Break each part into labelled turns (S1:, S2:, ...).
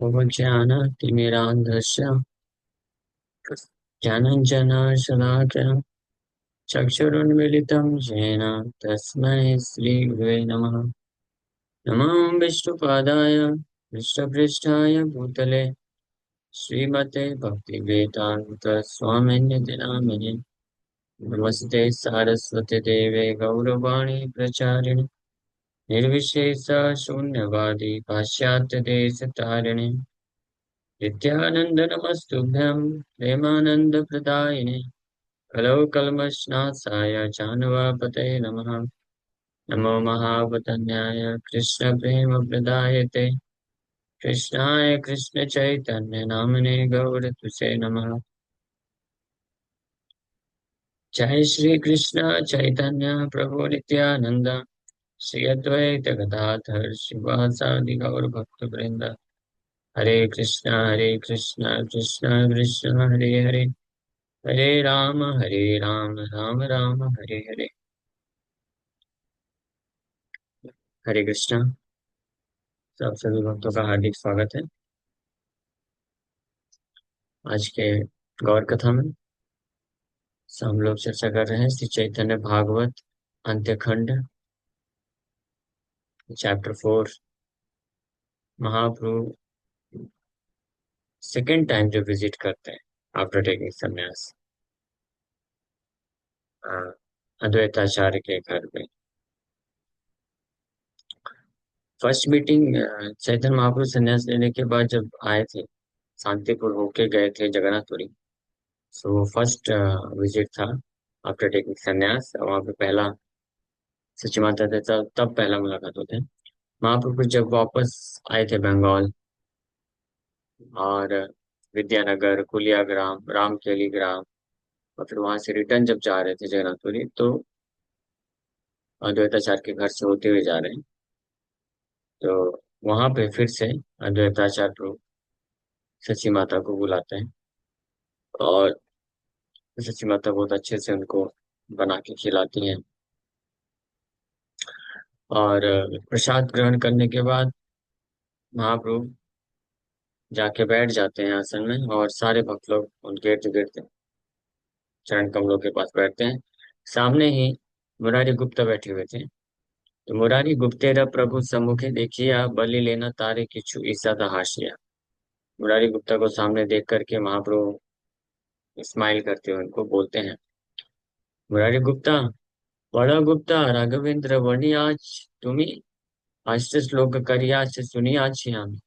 S1: उपज्ञानतिमिरान्धस्य ज्ञानञ्जनशलाकया चक्षुरुन्मीलितं येन तस्मै श्रीगुरवे नमः। नमो विष्णुपादाय कृष्णपृष्ठाय भूतले श्रीमते भक्तिवेदान्तस्वामिन्यति नामिने। नमस्ते सारस्वती देवे गौरवाणी प्रचारिणे निर्विशेष शून्यवादी पाश्चात्यदेशतारिणे नित्यानंद नमस्तुभ्यं प्रेमानंदप्रदायिने कलौ कल्मषनाशाय जानवापतये नमः। नमो महावतन्याय कृष्णप्रेमप्रदायते कृष्णाय कृष्णचैतन्य नामने गौरतुसे नमः। जय श्री कृष्ण चैतन्य प्रभु नित्यानंद श्री अद्वैत गदाधर शिवासादि गौर भक्तवृंद। हरे कृष्ण कृष्ण कृष्ण हरे हरे हरे राम राम राम हरे हरे। हरे कृष्णा। सब सभी भक्तों का हार्दिक स्वागत है आज के गौर कथा में। हम लोग चर्चा कर रहे हैं श्री चैतन्य भागवत अंत्यखंड चैप्टर 4। महाप्रभु सेकेंड टाइम जो विजिट करते हैं आफ्टर टेकिंग संन्यास अद्वैताचार्य के घर पे। फर्स्ट मीटिंग चैतन्य महाप्रभु संन्यास लेने के बाद जब आए थे शांतिपुर होके गए थे जगन्नाथपुरी। सो फर्स्ट विजिट था आफ्टर टेकिंग संन्यास। वहाँ पे पहला सच्ची माता थे तब पहला मुलाकात होते हैं। महाप्रभु जब वापस आए थे बंगाल और विद्यानगर कुलिया ग्राम रामकेली ग्राम और फिर वहां से रिटर्न जब जा रहे थे जगन्नाथपुरी तो अद्वैताचार्य के घर से होते हुए जा रहे हैं। तो वहां पे फिर से अद्वैताचार्य प्रभु सची माता को बुलाते हैं और सची माता बहुत अच्छे से उनको बना के खिलाती हैं और प्रसाद ग्रहण करने के बाद महाप्रभु जाके बैठ जाते हैं आसन में और सारे भक्त लोग उनके इर्द गिर्द चरण कमलों के पास बैठते हैं। सामने ही मुरारी गुप्ता बैठे हुए थे। तो मुरारी गुप्तेर प्रभु सम्मुखे देखिया बलि लेना तारे किछु ईसा हाशिया। मुरारी गुप्ता को सामने देख करके महाप्रभु स्माइल करते हुए उनको बोलते हैं, मुरारी गुप्ता बड़ा गुप्ता राघवेंद्र वणि आज तुम्ही अष्ट श्लोक करिया से सुनी आज हम।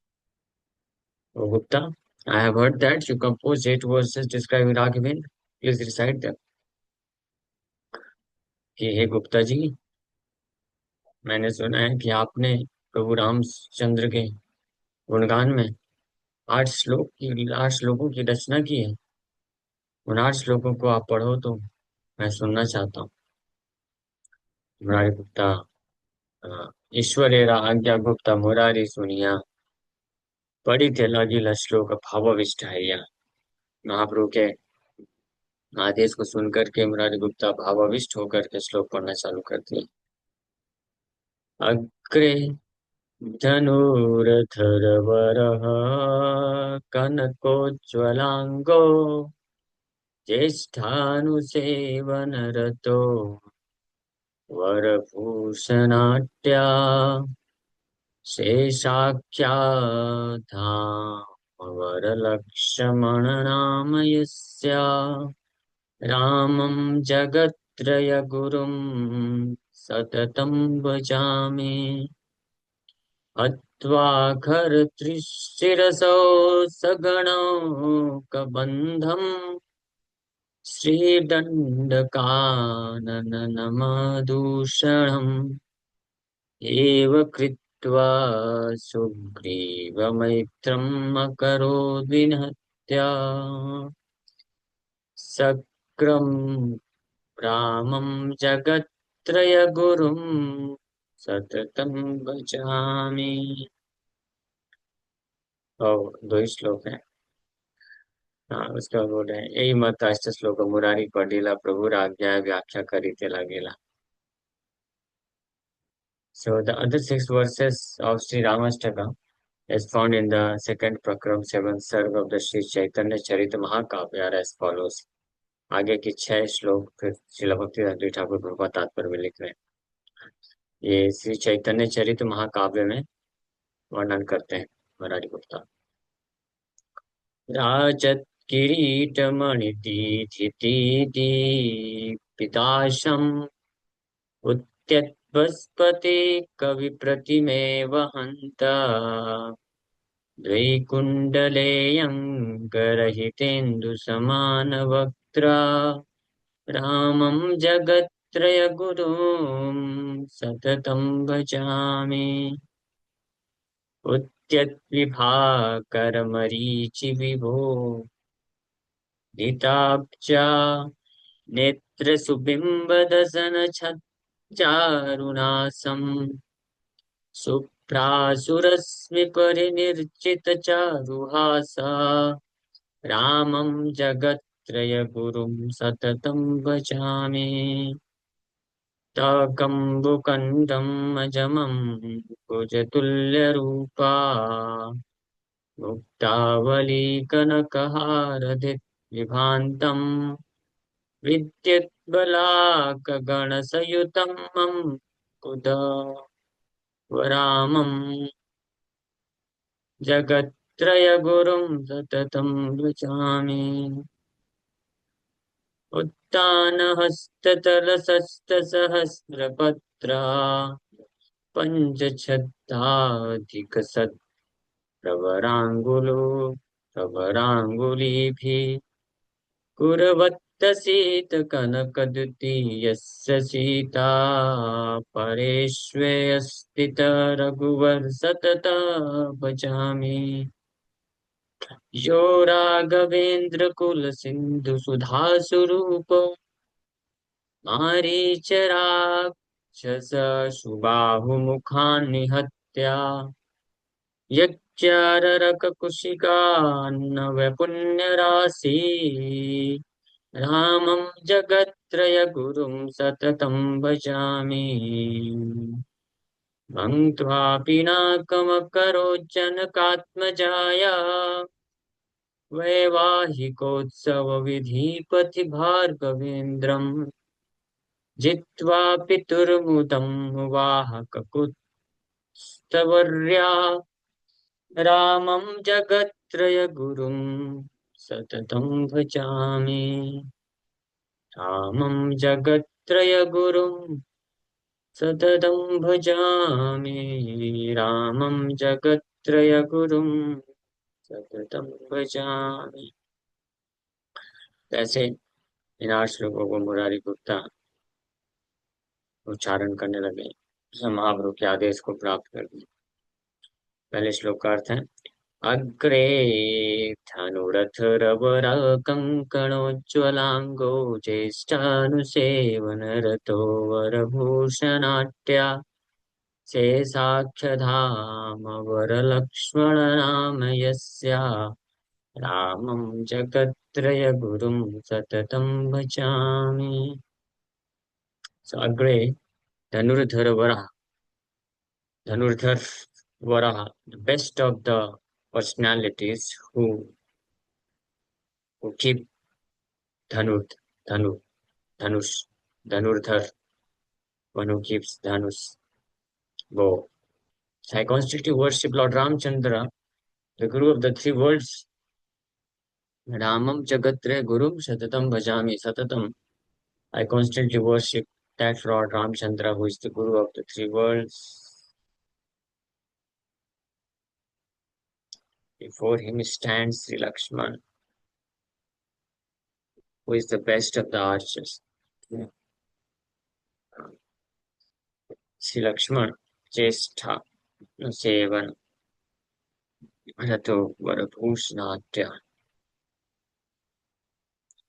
S1: ओ Gupta, I have heard that you composed 8 verses describing Raghavendra. Please recite them. कि हे गुप्ता जी, मैंने सुना है कि आपने प्रभु रामचंद्र के गुणगान में 8 श्लोकों की रचना की है। उन 8 श्लोकों को आप पढ़ो तो मैं सुनना चाहता हूँ। मुरारी गुप्ता ईश्वरेरा आज्ञा गुप्ता मुरारी सुनिया पढ़ी थे लगिल श्लोक भावाविष्ट है। महाप्रभु के आदेश को सुनकर के मुरारी गुप्ता भावाविष्ट होकर के श्लोक पढ़ना चालू करती है। अग्रे धनुर्धरवरः कनकोज्ज्वलाङ्गो ज्येष्ठानुसेवनरतो वरभूषणाढ्या शेषाख्याधामवरलक्ष्मणनामयस्य रामं जगत्त्रयगुरुं सततं भजामि। हत्वाखरत्रिशिरसौ सगणौ कबन्धम् श्रीदण्डकाननमदूषणम् एव कृत्वा सुग्रीवमैत्रम् अकरोद् विनहत्या। सक्रं रामं जगत्त्रयगुरुं सततं भजामि। और 2 ही श्लोक है। हाँ, उसका बोल रहे हैं यही मत अष्ट श्लोक मुरारी पढ़िला प्रभु आज्ञा व्याख्या करीते लागेला। So the other 6 verses of Sri Ramashtaka is found in the second Prakram, seventh सर्ग of the Sri Chaitanya Charita Mahakaव्य are as follows. आगे की 6 श्लोक फिर श्रील भक्तिवेदांत ठाकुर प्रभुपाद तात्पर्य में लिख रहे हैं। ये श्री चैतन्य चरित महाकाव्य में वर्णन करते हैं। मराठी गुप्ता राजत् किरीटमणिदीधितीदीपिताशम् उत्त्यक्तस्पति कविप्रतिमे वहन्ता द्वैकुण्डलेऽङ्गरहितेन्दुसमानवक्त्रा रामं जगत्त्रयगुरुं सततं भजामि। उत्त्यद्विभाकरमरीचिविभो दिताब्जा नेत्रसुबिम्बदशनच्छज्जारुणासम् शुभ्रासुरश्मिपरिनिर्जितचारुहासा रामं जगत्त्रयगुरुं सततं भजामि। तकम्बुकन्दम् अजमं कुजतुल्यरूपा मुक्तावलीकनकहारधिविभान्तम् विद्युद्बलाकगणसयुतं मम कुदवरामम् जगत्त्रयगुरुं सततं भजामि। उत्तानहस्ततलसस्तसहस्रपत्रा पञ्चछत्राधिकशतप्रवराङ्गुलो प्रवराङ्गुलीभिः कुर्वत्तसीतकनकद्वितीयस्य सीता परेष्वेऽस्तित रघुवर सतता भजामि। यो राघवेन्द्र सिंधु सुधा स्वरूप मारीचराक्षस सुबाहुमुखान् निहत्या यज्ञाररककुशिकान्नवपुण्यराशि रामं जगत्त्रयगुरुं सततं भजामि। भङ्क्त्वा पिनाकमकरोज्जनकात्मजाया वैवाहिकोत्सवविधिपति भार्गवेन्द्रम् जित्वा पितुर्मुदं वाहककुत्स्थवर्या रामं जगत्त्रयगुरुं सततं भजामि। रामं जगत्त्रयगुरुं सततं भजामि। रामं जगत्त्रयगुरुं सततं भजामि। ऐसे इन 8 श्लोकों को मुरारी गुप्ता उच्चारण करने लगे। महाप्रभु के आदेश को प्राप्त कर दिया। पहले श्लोक का अर्थ है अग्रे धनुरथरवर कंकणोज्ज्वलांगो ज्येष्ठानुसेवनरतो वरभूषणाट्या शेषाख्यधाम वरलक्ष्मण नाम यस्या रामं जगत्त्रयगुरुं सततं भजामि। So अग्रे धनुर्धर वरः Dhanurdhar Varaha, the best of the personalities who keep Dhanud, Dhanu, Dhanush, Dhanurdhar, one who keeps Dhanush, bow. So I constantly worship Lord Ramchandra, the Guru of the 3 worlds. Ramam Jagatre Gurum Satatam Bhajami Satatam. I constantly worship that Lord Ramchandra, who is the Guru of the 3 worlds. Before him stands Sri Lakshman, who is the best of the archers. Sri Lakshman, Jestha, Sevan, Rato, Varabhushnatya,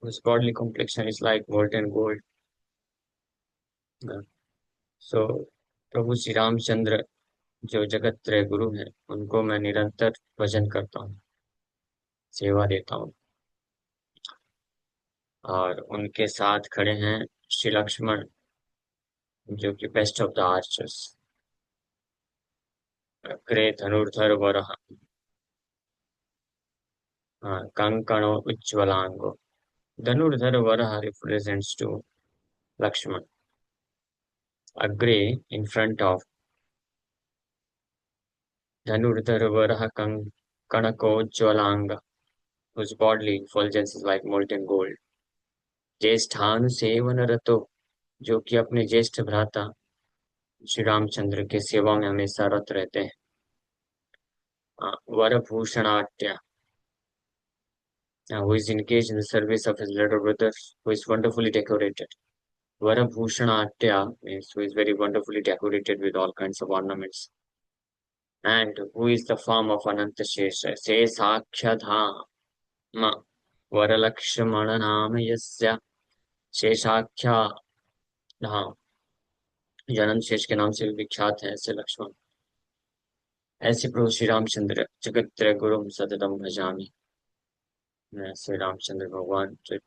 S1: whose bodily complexion is like molten gold. So, प्रभु श्री रामचंद्र जो जगत त्रय गुरु हैं, उनको मैं निरंतर भजन करता हूँ, सेवा देता हूँ। और उनके साथ खड़े हैं श्री लक्ष्मण, जो कि बेस्ट ऑफ द आर्चर्स। अग्रे धनुर्धर वरः। हाँ, कंकणो उज्ज्वलांगो। धनुर्धर वरः represents to Lakshman. Agre, in front of Dhanurdhar Varaha Kanakojwalanga, whose bodily effulgence is like molten gold. ज्येष्ठानु सेवन रतो, जो कि अपने ज्येष्ठ भ्राता श्री रामचंद्र के सेवा में हमेशा रत रहते हैं। वरभूषणाट्य, who is engaged in the service of his little brother, who is wonderfully decorated. Varabhushanatya means who is very wonderfully decorated with all kinds of ornaments. And who is the form of Ananta Shesha? Shesakhyadhama Varalakshmana Nama Yasya Sheshakhya धाम, जो अनंत शेष के नाम से भी विख्यात है, ऐसे लक्ष्मण। ऐसे प्रभु श्री रामचंद्र जगत त्रय गुरु सततम भजामि। मैं श्री रामचंद्र भगवान जो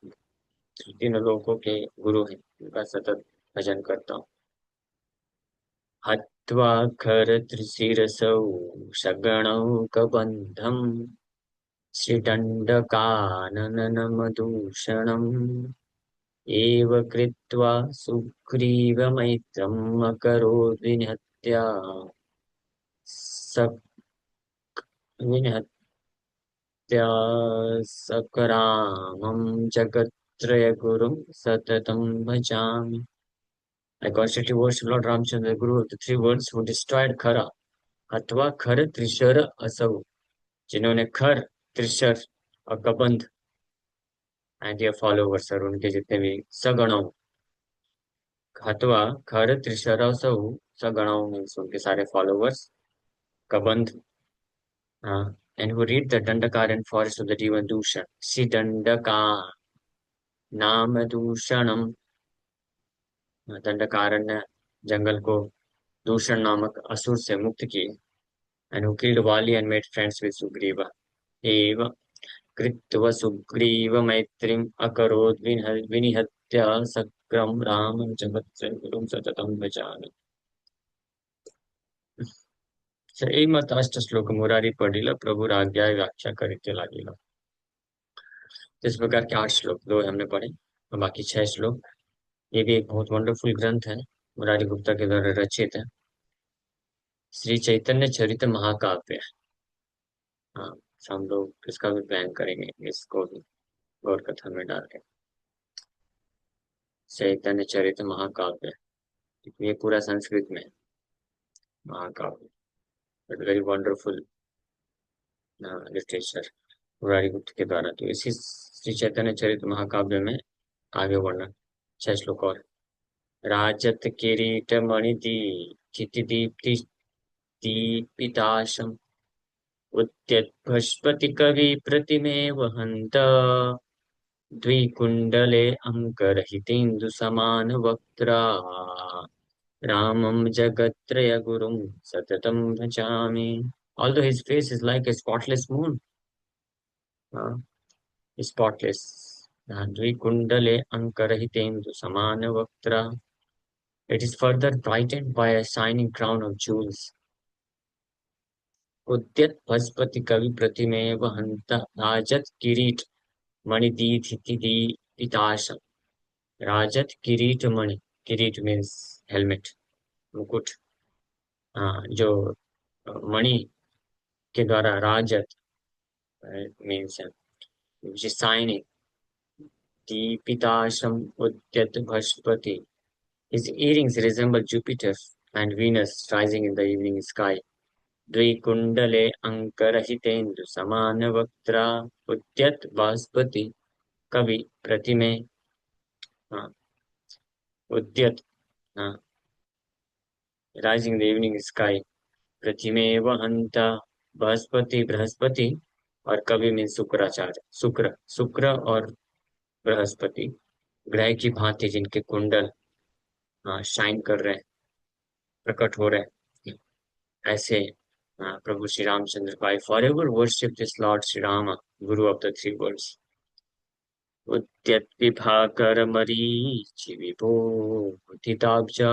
S1: तीनों लोकों के गुरु हैं, उनका सतत भजन करता हूँ। हत्वा खरत्रिशिरसौ सगणौकबन्धम् श्रीदण्डकाननमदूषणम् एव कृत्वा सुग्रीवमैत्रम् अकरोत् विनिहत्य विनिहत्य सकरामं जगत्त्रयगुरुं सततं भजामि। I constantly worship Lord Ramchandra, the Guru of the three worlds, who destroyed Khara, अथवा खर त्रिशर असौ, जिन्होंने खर, त्रिशर और कबंध एंड ये फॉलोवर्स और उनके जितने भी सगणों, अथवा खर त्रिशर असौ, सगणों मीन्स उनके सारे फॉलोवर्स, कबंध, हाँ, and who read the Dandakar and forest of the demon Dushan. See Dandaka नाम दूषणम, दंडकारण्य जंगल को दूषण नामक असुर से मुक्त किए। And who killed Vali and made friends with Sugriva. एव कृत्वा सुग्रीव मैत्रीम अकरोत् विनिहत्य सक्रम रामं जगत्त्रयगुरुं सततं भजामि। श्रीमत् अष्टश्लोक मुरारी पढ़िला प्रभु आज्ञा व्याख्या करिते लागिला। इस प्रकार के 8 श्लोक, 2 हमने पढ़े और बाकी 6 श्लोक। ये भी एक बहुत वंडरफुल ग्रंथ है, मुरारी गुप्ता के द्वारा रचित है, श्री चैतन्य चरित महाकाव्य। हाँ, हम लोग इसका भी प्लान करेंगे, इसको भी गौर कथा में डाल के चैतन्य चरित महाकाव्य। ये पूरा संस्कृत में है, महाकाव्य, but very wonderful literature Murari गुप्त के द्वारा। तो इसी श्री चैतन्य चरित महाकाव्य में आगे वर्णन 6 श्लोक और। राजत किरीट मणिदी चिति दीप्ति दीपिताशम उद्यत भस्पति कवि प्रतिमे वहंत द्विकुंडले अंकरहितेन्दु समान वक्त्रा रामं जगत्त्रय गुरुं सततं भजामि। Although his face is like a spotless moon, spotless, द्विकुंडले अंकरहितेन्दु समान वक्त्रा, it is further brightened by a shining crown of jewels. उद्यत भस्पति कवि प्रतिमेय वहंत राजत किरीट मणिदीधिति पिताशम। राजत किरीट मणि, किरीट मीन्स हेलमेट, मुकुट, जो मणि के द्वारा राजत मीन्स which is shining, दीपिताशम उद्यत भस्पति, his earrings resemble Jupiter and Venus rising in the evening sky. द्विकुंडले अंकरहितेन्दु समान वक्त्रा उद्यत बास्पति कवि प्रतिमे, उद्यत राइजिंग द इवनिंग स्काई, प्रतिमे वहंता बृहस्पति, बृहस्पति और कवि मीन शुक्राचार्य, शुक्र, शुक्र और बृहस्पति ग्रह की भांति जिनके कुंडल शाइन कर रहे हैं, प्रकट हो रहे हैं, ऐसे प्रभु श्री रामचंद्र को I forever worship this lord Shri Ram, guru of the three worlds. उद्यद्विभाकरमरीचि विभूतिताब्जा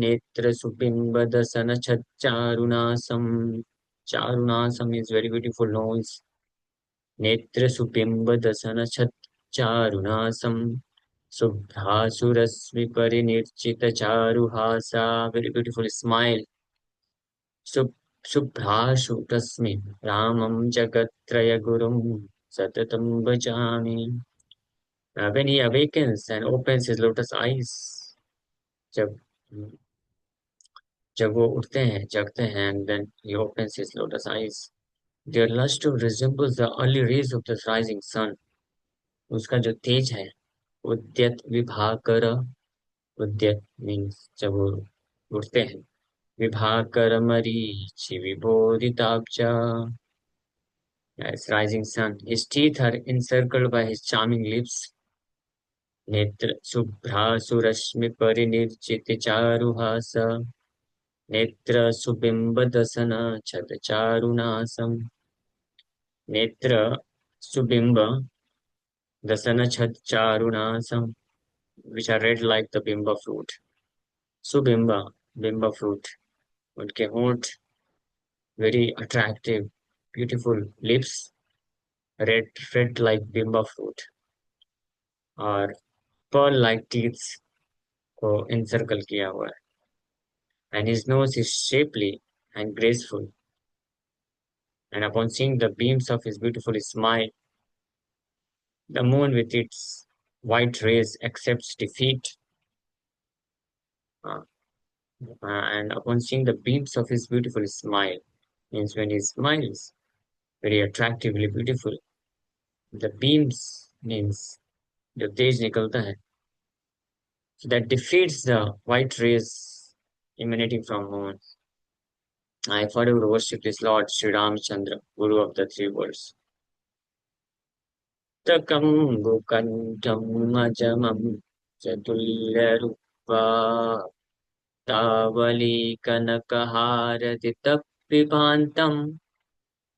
S1: नेत्रसुबिम्बदशनच्छच्चारुणासम्. Charunaasam is very beautiful nose. Netrasubimbadasanacharunasam. Subhasurasviparinirchitacharuhasa. Very beautiful smile. Sub Subhashu Tasmi Ramam Jagatraya Gurum Satatam Bhajami. When he awakens and opens his lotus eyes, जब जब वो उठते हैं जगते हैं, and then he opens his lotus eyes, their luster resembles the early rays of the rising sun. उसका जो तेज है, उद्यत विभाकर, उद्यत मीन्स जब वो उठते हैं, Vibhakar Marichi विबोधिताब्जा, as rising sun. His teeth are encircled by his charming lips. नेत्र शुभ्रासु रश्मि परिनिर्जित चारुहासा. नेत्र सुबिंब दसन छद चारुनासम. नेत्र subimba dasana chhat charunasam, which are red like the bimba fruit. Subimba, bimba fruit. उनके होंठ very attractive, beautiful lips, red like bimba fruit, और pearl like teeth को encircle किया हुआ है. And his nose is shapely and graceful. And upon seeing the beams of his beautiful smile, the moon with its white rays accepts defeat. Uh, and upon seeing the beams of his beautiful smile, means when he smiles, very attractively beautiful. The beams means जब तेज निकलता है, so that defeats the white rays emanating from moon. I forever worship this Lord Sri Ramchandra, Guru of the three worlds. Takambukandam ajamam chatulyarupa tavali kanakaharati tappipantam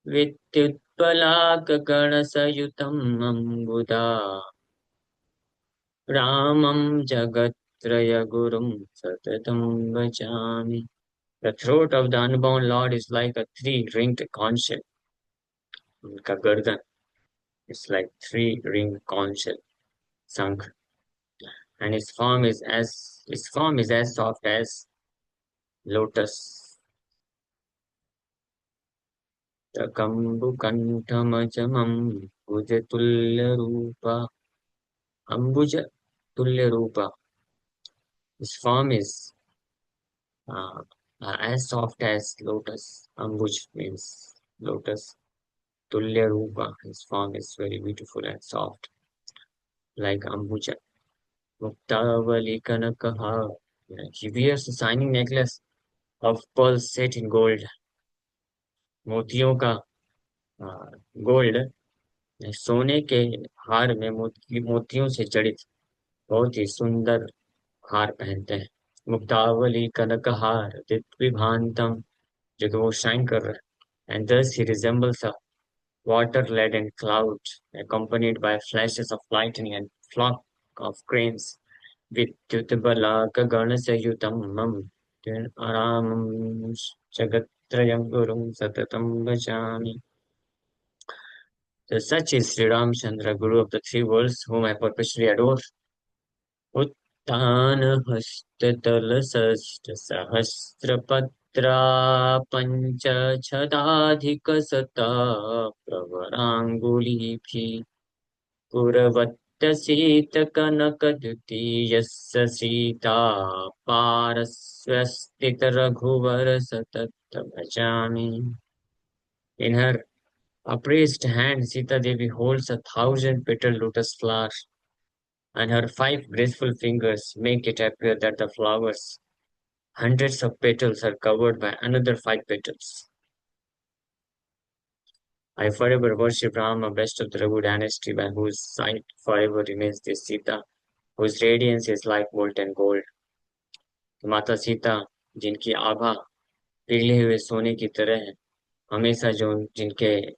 S1: vidyutpalakaganasayutam ambuda Ramam Jagatraya Gurum Satatam Vachami. The throat of the unbound Lord is like a three-ringed conch shell. उनका गर्दन is like three-ringed conch shell, Sankh. And his form is as soft as lotus. Takambukantamajamam Bhujatulya Rupa. Ambuja Tulya Rupa. His form is as soft as lotus. Ambuj means lotus. Tulya Rupa, his form is very beautiful and soft, like Ambuja. Muktavali Kanakaha, he wears a shining necklace of pearls set in gold. मोतियों का gold, सोने के हार में मोतियों से जड़ित बहुत ही सुंदर हार पहनते हैं. मुक्तावली कनकहार दिव्यभांतम, जो वो शाइन कर रहा है. And thus he resembles a water-laden cloud, accompanied by flashes of lightning and flock of cranes. Vidyutbalakaganasayutam aramam jagatrayam gurum satatam bhajami. So such is Sri Ramchandra, Guru of the three worlds, whom I perpetually adore. उत्तानहस्ततलसष्टसहस्रपत्रा पञ्चशताधिकशता प्रवराङ्गुलीभिः पुरवत्यसीतकनकद्वितीयस्य Sita पारस्वस्तितरघुवर सततं भजामि. In her upraised hand, Sita Devi holds 1,000-petal lotus flower, and her 5 graceful fingers make it appear that the flowers, hundreds of petals, are covered by another 5 petals. I forever worship Rama, best of the Raghu dynasty, by whose side forever remains this Sita, whose radiance is like molten gold. माता सीता, जिनकी आभा पिघले हुए सोने की तरह है, हमेशा जो जिनके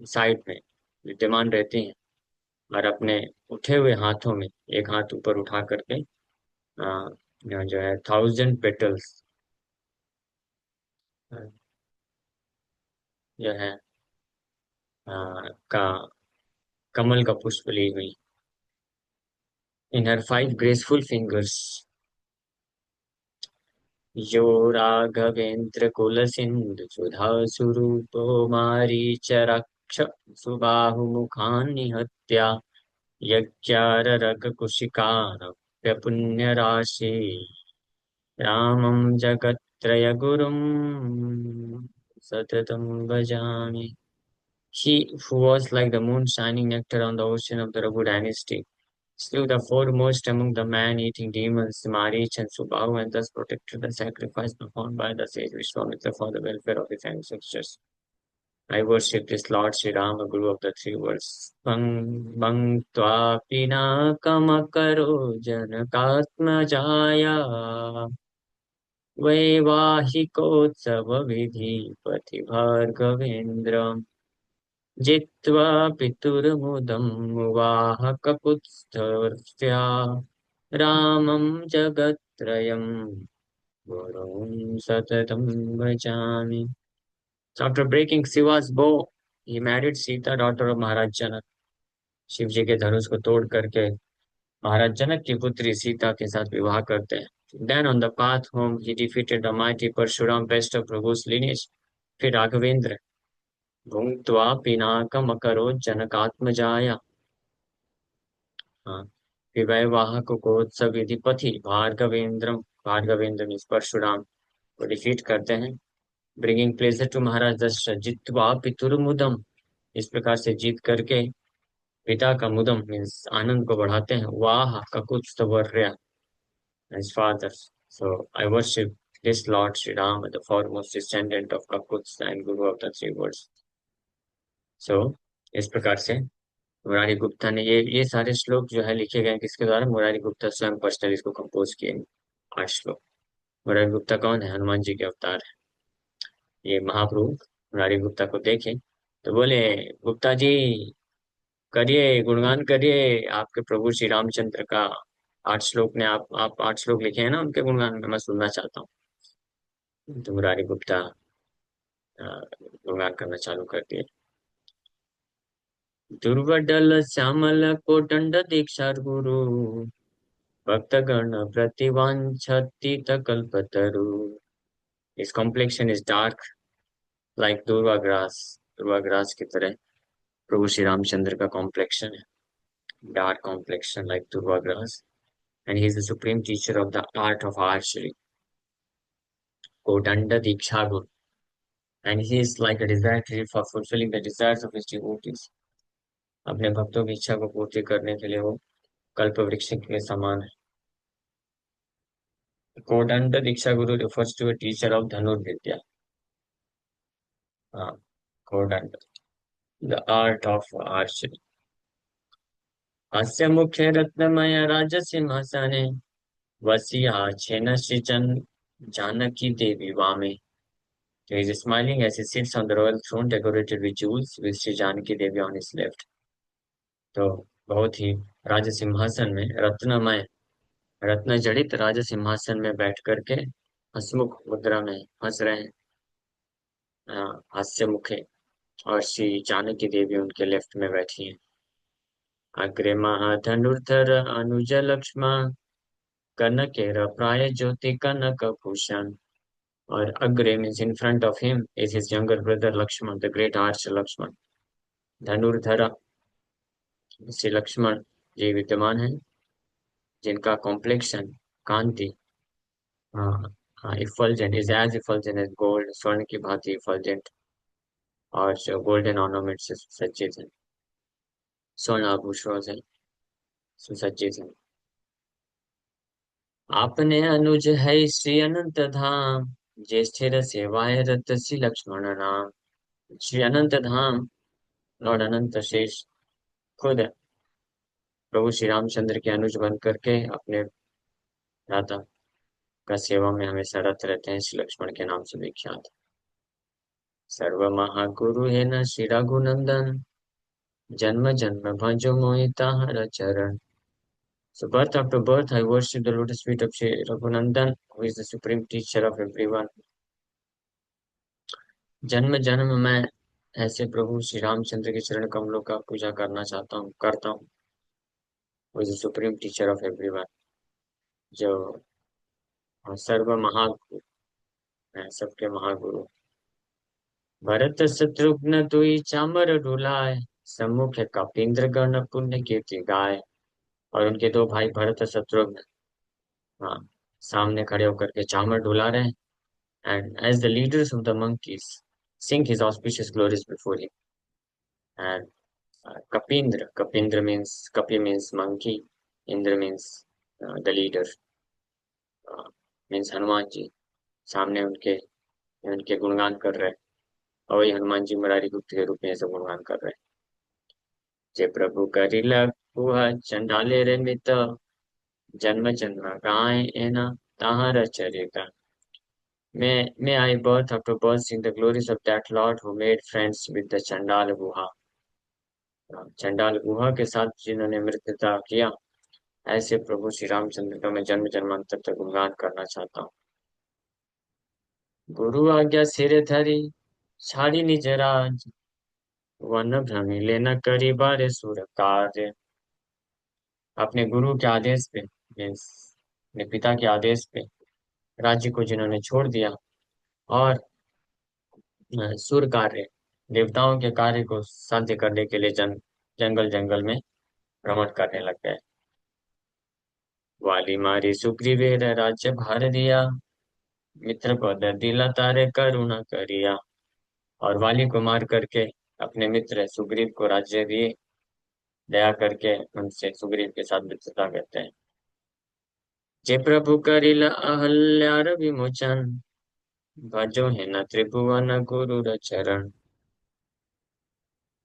S1: साइड में विद्यमान रहती हैं, और अपने उठे हुए हाथों में एक हाथ ऊपर उठा करके जो है 1000 पेटल्स जो है का कमल का पुष्प ली हुई इन हर 5 graceful fingers, यो राघवेंद्र कुल सिंधु सुधा स्वरूपो मारीचरक्ष सुबाहु मुखान्निहत्या यज्ञाररग कुशिकार पुण्य राशि रामं जगत्त्रय गुरुं सततं भजामि. He who was like the moon shining nectar on the ocean of the Raghu dynasty slew the foremost among the man-eating demons, Marich and Subahu, and thus protected the sacrifice performed by the sage Vishwamitra for the welfare of his ancestors. I worship this Lord Sri Rama, Guru of the three worlds. Bang tva pinakam karo janakatmajaya वैवाहिकोत्सव विधि पति भार्गवेन्द्रम् जित्वा पितुर्मुदम् वाहकपुत्रस्या रामं जगत्त्रयम् गुरुं सततं भजामि. So after breaking Shiva's bow, he married Sita, daughter of Maharaj Janak. Shiv जी के धनुष को तोड़ करके महाराज जनक की पुत्री सीता के साथ विवाह करते हैं. Then on the path home, he defeated the mighty Parshuram, best of Prabhu's lineage. फिर राघवेंद्र भुंक्त्वा पिनाकम अकरोत् जनकात्मजाया. हाँ, फिर वैवाहक कोत्सव विधिपति भार्गवेंद्र मीन्स परशुराम को डिफीट करते हैं. ब्रिंगिंग प्लेजर टू महाराज दशरथ जित्वा पितुर्मुदम. इस प्रकार से जीत करके पिता का मुदम मीन्स आनंद को बढ़ाते हैं. वाह ककुत्स्थवर्य his father. So I worship this Lord Sri Ram, the foremost descendant of Kakuts and Guru of the three worlds. So इस प्रकार से मुरारी गुप्ता ने ये सारे श्लोक जो है लिखे गए किसके द्वारा? मुरारी गुप्ता स्वयं पर्सनली इसको कंपोज किए 8 श्लोक. मुरारी गुप्ता कौन है? हनुमान जी के अवतार है. ये महाप्रभु मुरारी गुप्ता को देखे तो बोले, गुप्ता जी करिए, गुणगान करिए आपके प्रभु श्री रामचंद्र का. 8 श्लोक ने आप 8 श्लोक लिखे हैं ना उनके गुणगान में, मैं सुनना चाहता हूँ. तो मुरारी गुप्ता गुणगान करना चालू कर दिए. दुर्वडल श्यामल कोटंड दीक्षा गुरु भक्तगण प्रतिवांछति कल्पतरु. His complexion is dark like durva grass की तरह प्रभु श्री रामचंद्र का कॉम्प्लेक्शन है. Dark complexion like durva grass, and he is the supreme teacher of the art of archery. Kodanda Diksha Guru, and he is like a desire tree for fulfilling the desires of his devotees. अपने भक्तों की इच्छा को पूर्ति करने के लिए वो कल्प वृक्ष के समान है. कोदंड दीक्षा गुरु refers to a teacher of धनुर्विद्या. हाँ, Kodanda the art of archery. हास्य मुखे रत्नमय राजसिंहासने वसियाछेन सृजन जानकी देवी वामे. So he is smiling as he sits on the royal throne decorated with jewels with Sri Janaki Devi on his left. तो बहुत ही राज सिंहासन में रत्नमय रत्न जड़ित राज सिंहासन में बैठ करके हसमुख मुद्रा में हंस रहे हैं. हास्य मुखे, और श्री जानकी देवी उनके लेफ्ट में बैठी हैं. अग्रे महाधनुर्धर अनुज लक्ष्मण कनकेर प्राय ज्योति कनक भूषण. और अग्रे means in front of him is his younger brother Lakshman, the great arch Lakshman. धनुर्धर श्री लक्ष्मण जी विद्यमान है जिनका कॉम्प्लेक्शन कांति effulgent is as effulgent as gold, स्वर्ण की भांति इफल्जेंट, और जो गोल्डन ऑर्नामेंट से सुसज्जित है, स्वर्ण आभूषणों से सुसज्जित है. आपने अनुज है श्री अनंत धाम ज्येष्ठेर सेवाय रत श्री लक्ष्मण नाम. श्री अनंत धाम लॉर्ड अनंत शेष खुद प्रभु श्री रामचंद्र के अनुज बन करके अपने भ्राता का सेवा में हमेशा रत रहते हैं. श्री लक्ष्मण के नाम से विख्यात. सर्व महागुरु है न श्री रघुनंदन जन्म जन्म भजो मोहि ताहर चरण. So birth after birth, I worship the lotus feet of Shri Raghuనందన్, who is the supreme teacher of everyone. जन्म जन्म मैं ऐसे प्रभु श्री रामचंद्र के चरण कमलों का पूजा करता हूँ, who is the supreme teacher of everyone. जो सर्व महागुरु हैं, सबके महागुरु. भरत शत्रुघ्न दुई चामर डुलाए, सम्मुख कपींद्र गण पुण्य कीर्ति गाय. और उनके दो भाई भरत और शत्रुघ्न, हाँ, सामने खड़े होकर के चामर डुला रहे हैं. And as the leaders of the monkeys sing his auspicious glories before him. And Kapindra means, Kapi means monkey, Indra means the leader, means Hanuman ji सामने उनके उनके गुणगान कर रहे हैं. और वही हनुमान जी मुरारी गुप्त के रूप में ऐसे गुणगान कर रहे हैं. जे प्रभु करिला हुआ चंडाले रे मित, जन्म जन्म गाय एना Tahir चरिता. May I birth after birth sing the glories of that Lord who made friends with the Chandal Guha. चंडाल गुहा के साथ जिन्होंने मित्रता किया, ऐसे प्रभु श्री रामचंद्र का मैं जन्म जन्मांतर तक गुणगान करना चाहता हूँ. गुरु आज्ञा सिरे धरी छाड़ी निज राज, वन भ्रमिले न करी बारे सुर कार्य. अपने गुरु के आदेश पे, मीन्स अपने पिता के आदेश पे राज्य को जिन्होंने छोड़ दिया और सुर कार्य, देवताओं के कार्य को साध्य करने के लिए जंगल जंगल में भ्रमण करने लग गए. वाली मारी सुग्रीवेर राज्य भार दिया, मित्र पद दिला तारे करुणा करिया. और वाली को मार करके अपने मित्र सुग्रीव को राज्य दिए, दया करके उनसे सुग्रीव के साथ मित्रता करते हैं. जे प्रभु करिला अहल्यार विमोचन, भजो है न त्रिभुवन गुरु चरण.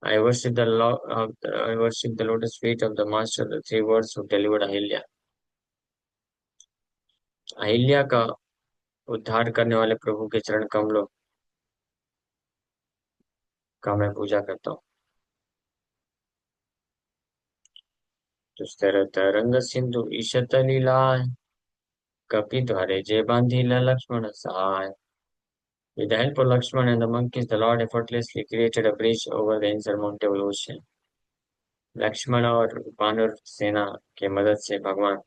S1: I worship I worship the lotus feet of the master of the three words who delivered Ahilya. Ahilya का उद्धार करने वाले प्रभु के चरण कमलों का मैं पूजा करता हूँ. दुस्तर तरंग सिंधु ईशत लीलाय, कपि द्वारे जे बांधिला लक्ष्मण सहाय. With the help of Lakshman and the monkeys, the Lord effortlessly created a bridge over the insurmountable ocean. Lakshman और वानर सेना के मदद से भगवान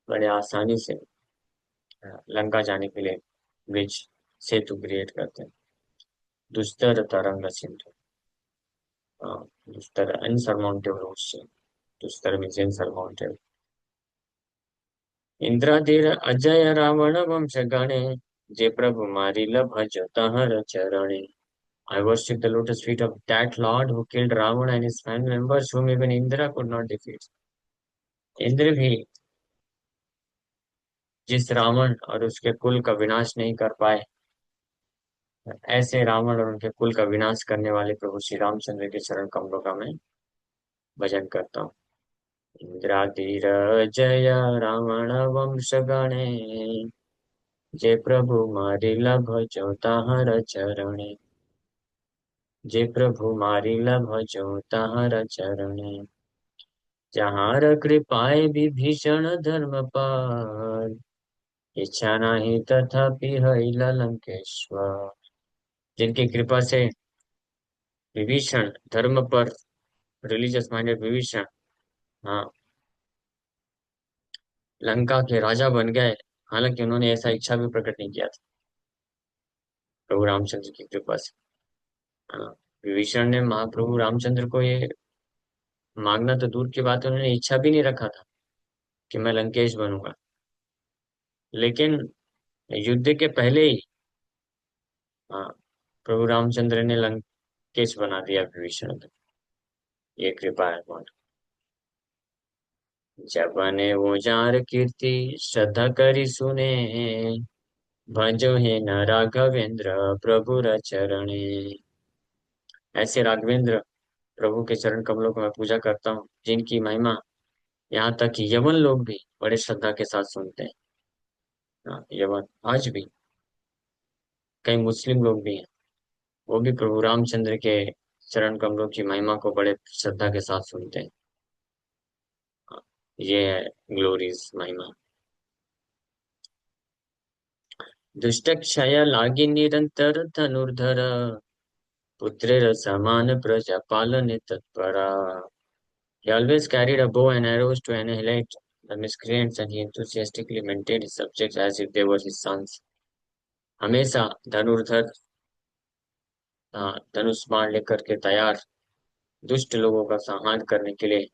S1: बड़े आसानी से लंका जाने के लिए ब्रिज, सेतु क्रिएट करते हैं. दुस्तर तरंग सिंधु, दुस्तर अनसरमाउंटेबल ओशियन. दुस्तर मीन्स इनसरमाउंटेबल. इंद्राधीर अजय रावण वंश गणे, जे प्रभु मारी भज तहर चरणे. I worship the lotus feet of that Lord who killed Ravana and his family members whom even Indra could not defeat. Indra भी जिस रावण और उसके कुल का विनाश नहीं कर पाए, ऐसे रावण और उनके कुल का विनाश करने वाले प्रभु श्री रामचंद्र के चरण कमलों का मैं भजन करता हूँ. इंद्राधीर जय रावण वंश गणे, जे प्रभु मारिला भजो ताहर चरणे. जे प्रभु मारिला भजो ताहर चरणे. जहार कृपाए विभीषण धर्म पाल, इच्छा नहीं तथापि हईला लंकेश्वर. जिनकी कृपा से विभीषण धर्म पर, रिलीजियस माइंडेड विभीषण, हाँ, लंका के राजा बन गए. हालांकि उन्होंने ऐसा इच्छा भी प्रकट नहीं किया था, प्रभु रामचंद्र की कृपा से. हाँ, विभीषण ने महाप्रभु रामचंद्र को ये मांगना तो दूर की बात है, उन्होंने इच्छा भी नहीं रखा था कि मैं लंकेश बनूंगा. लेकिन युद्ध के पहले ही, हाँ, प्रभु रामचंद्र ने लंकेश बना दिया विभीषण को. ये कृपा है बहुत. जब बने वो जार कीर्ति श्रद्धा करी सुने, भजो है न राघवेंद्र प्रभु चरणे. ऐसे राघवेंद्र प्रभु के चरण कमलों को मैं पूजा करता हूँ, जिनकी महिमा यहाँ तक कि यवन लोग भी बड़े श्रद्धा के साथ सुनते हैं. हाँ, यवन आज भी कई मुस्लिम लोग भी हैं, वो भी प्रभु रामचंद्र के चरण कमलों की महिमा को बड़े श्रद्धा के साथ सुनते हैं। ये है ग्लोरीज महिमा। दुष्ट क्षय लागी निरंतर धनुर्धर, पुत्रेर समान प्रजा पालने तत्परा। He always carried a bow and arrows to annihilate the miscreants, and he enthusiastically maintained his subjects as if they were his sons. हमेशा धनुर्धर धनुष बाण लेकर के तैयार, दुष्ट लोगों का संहार करने के लिए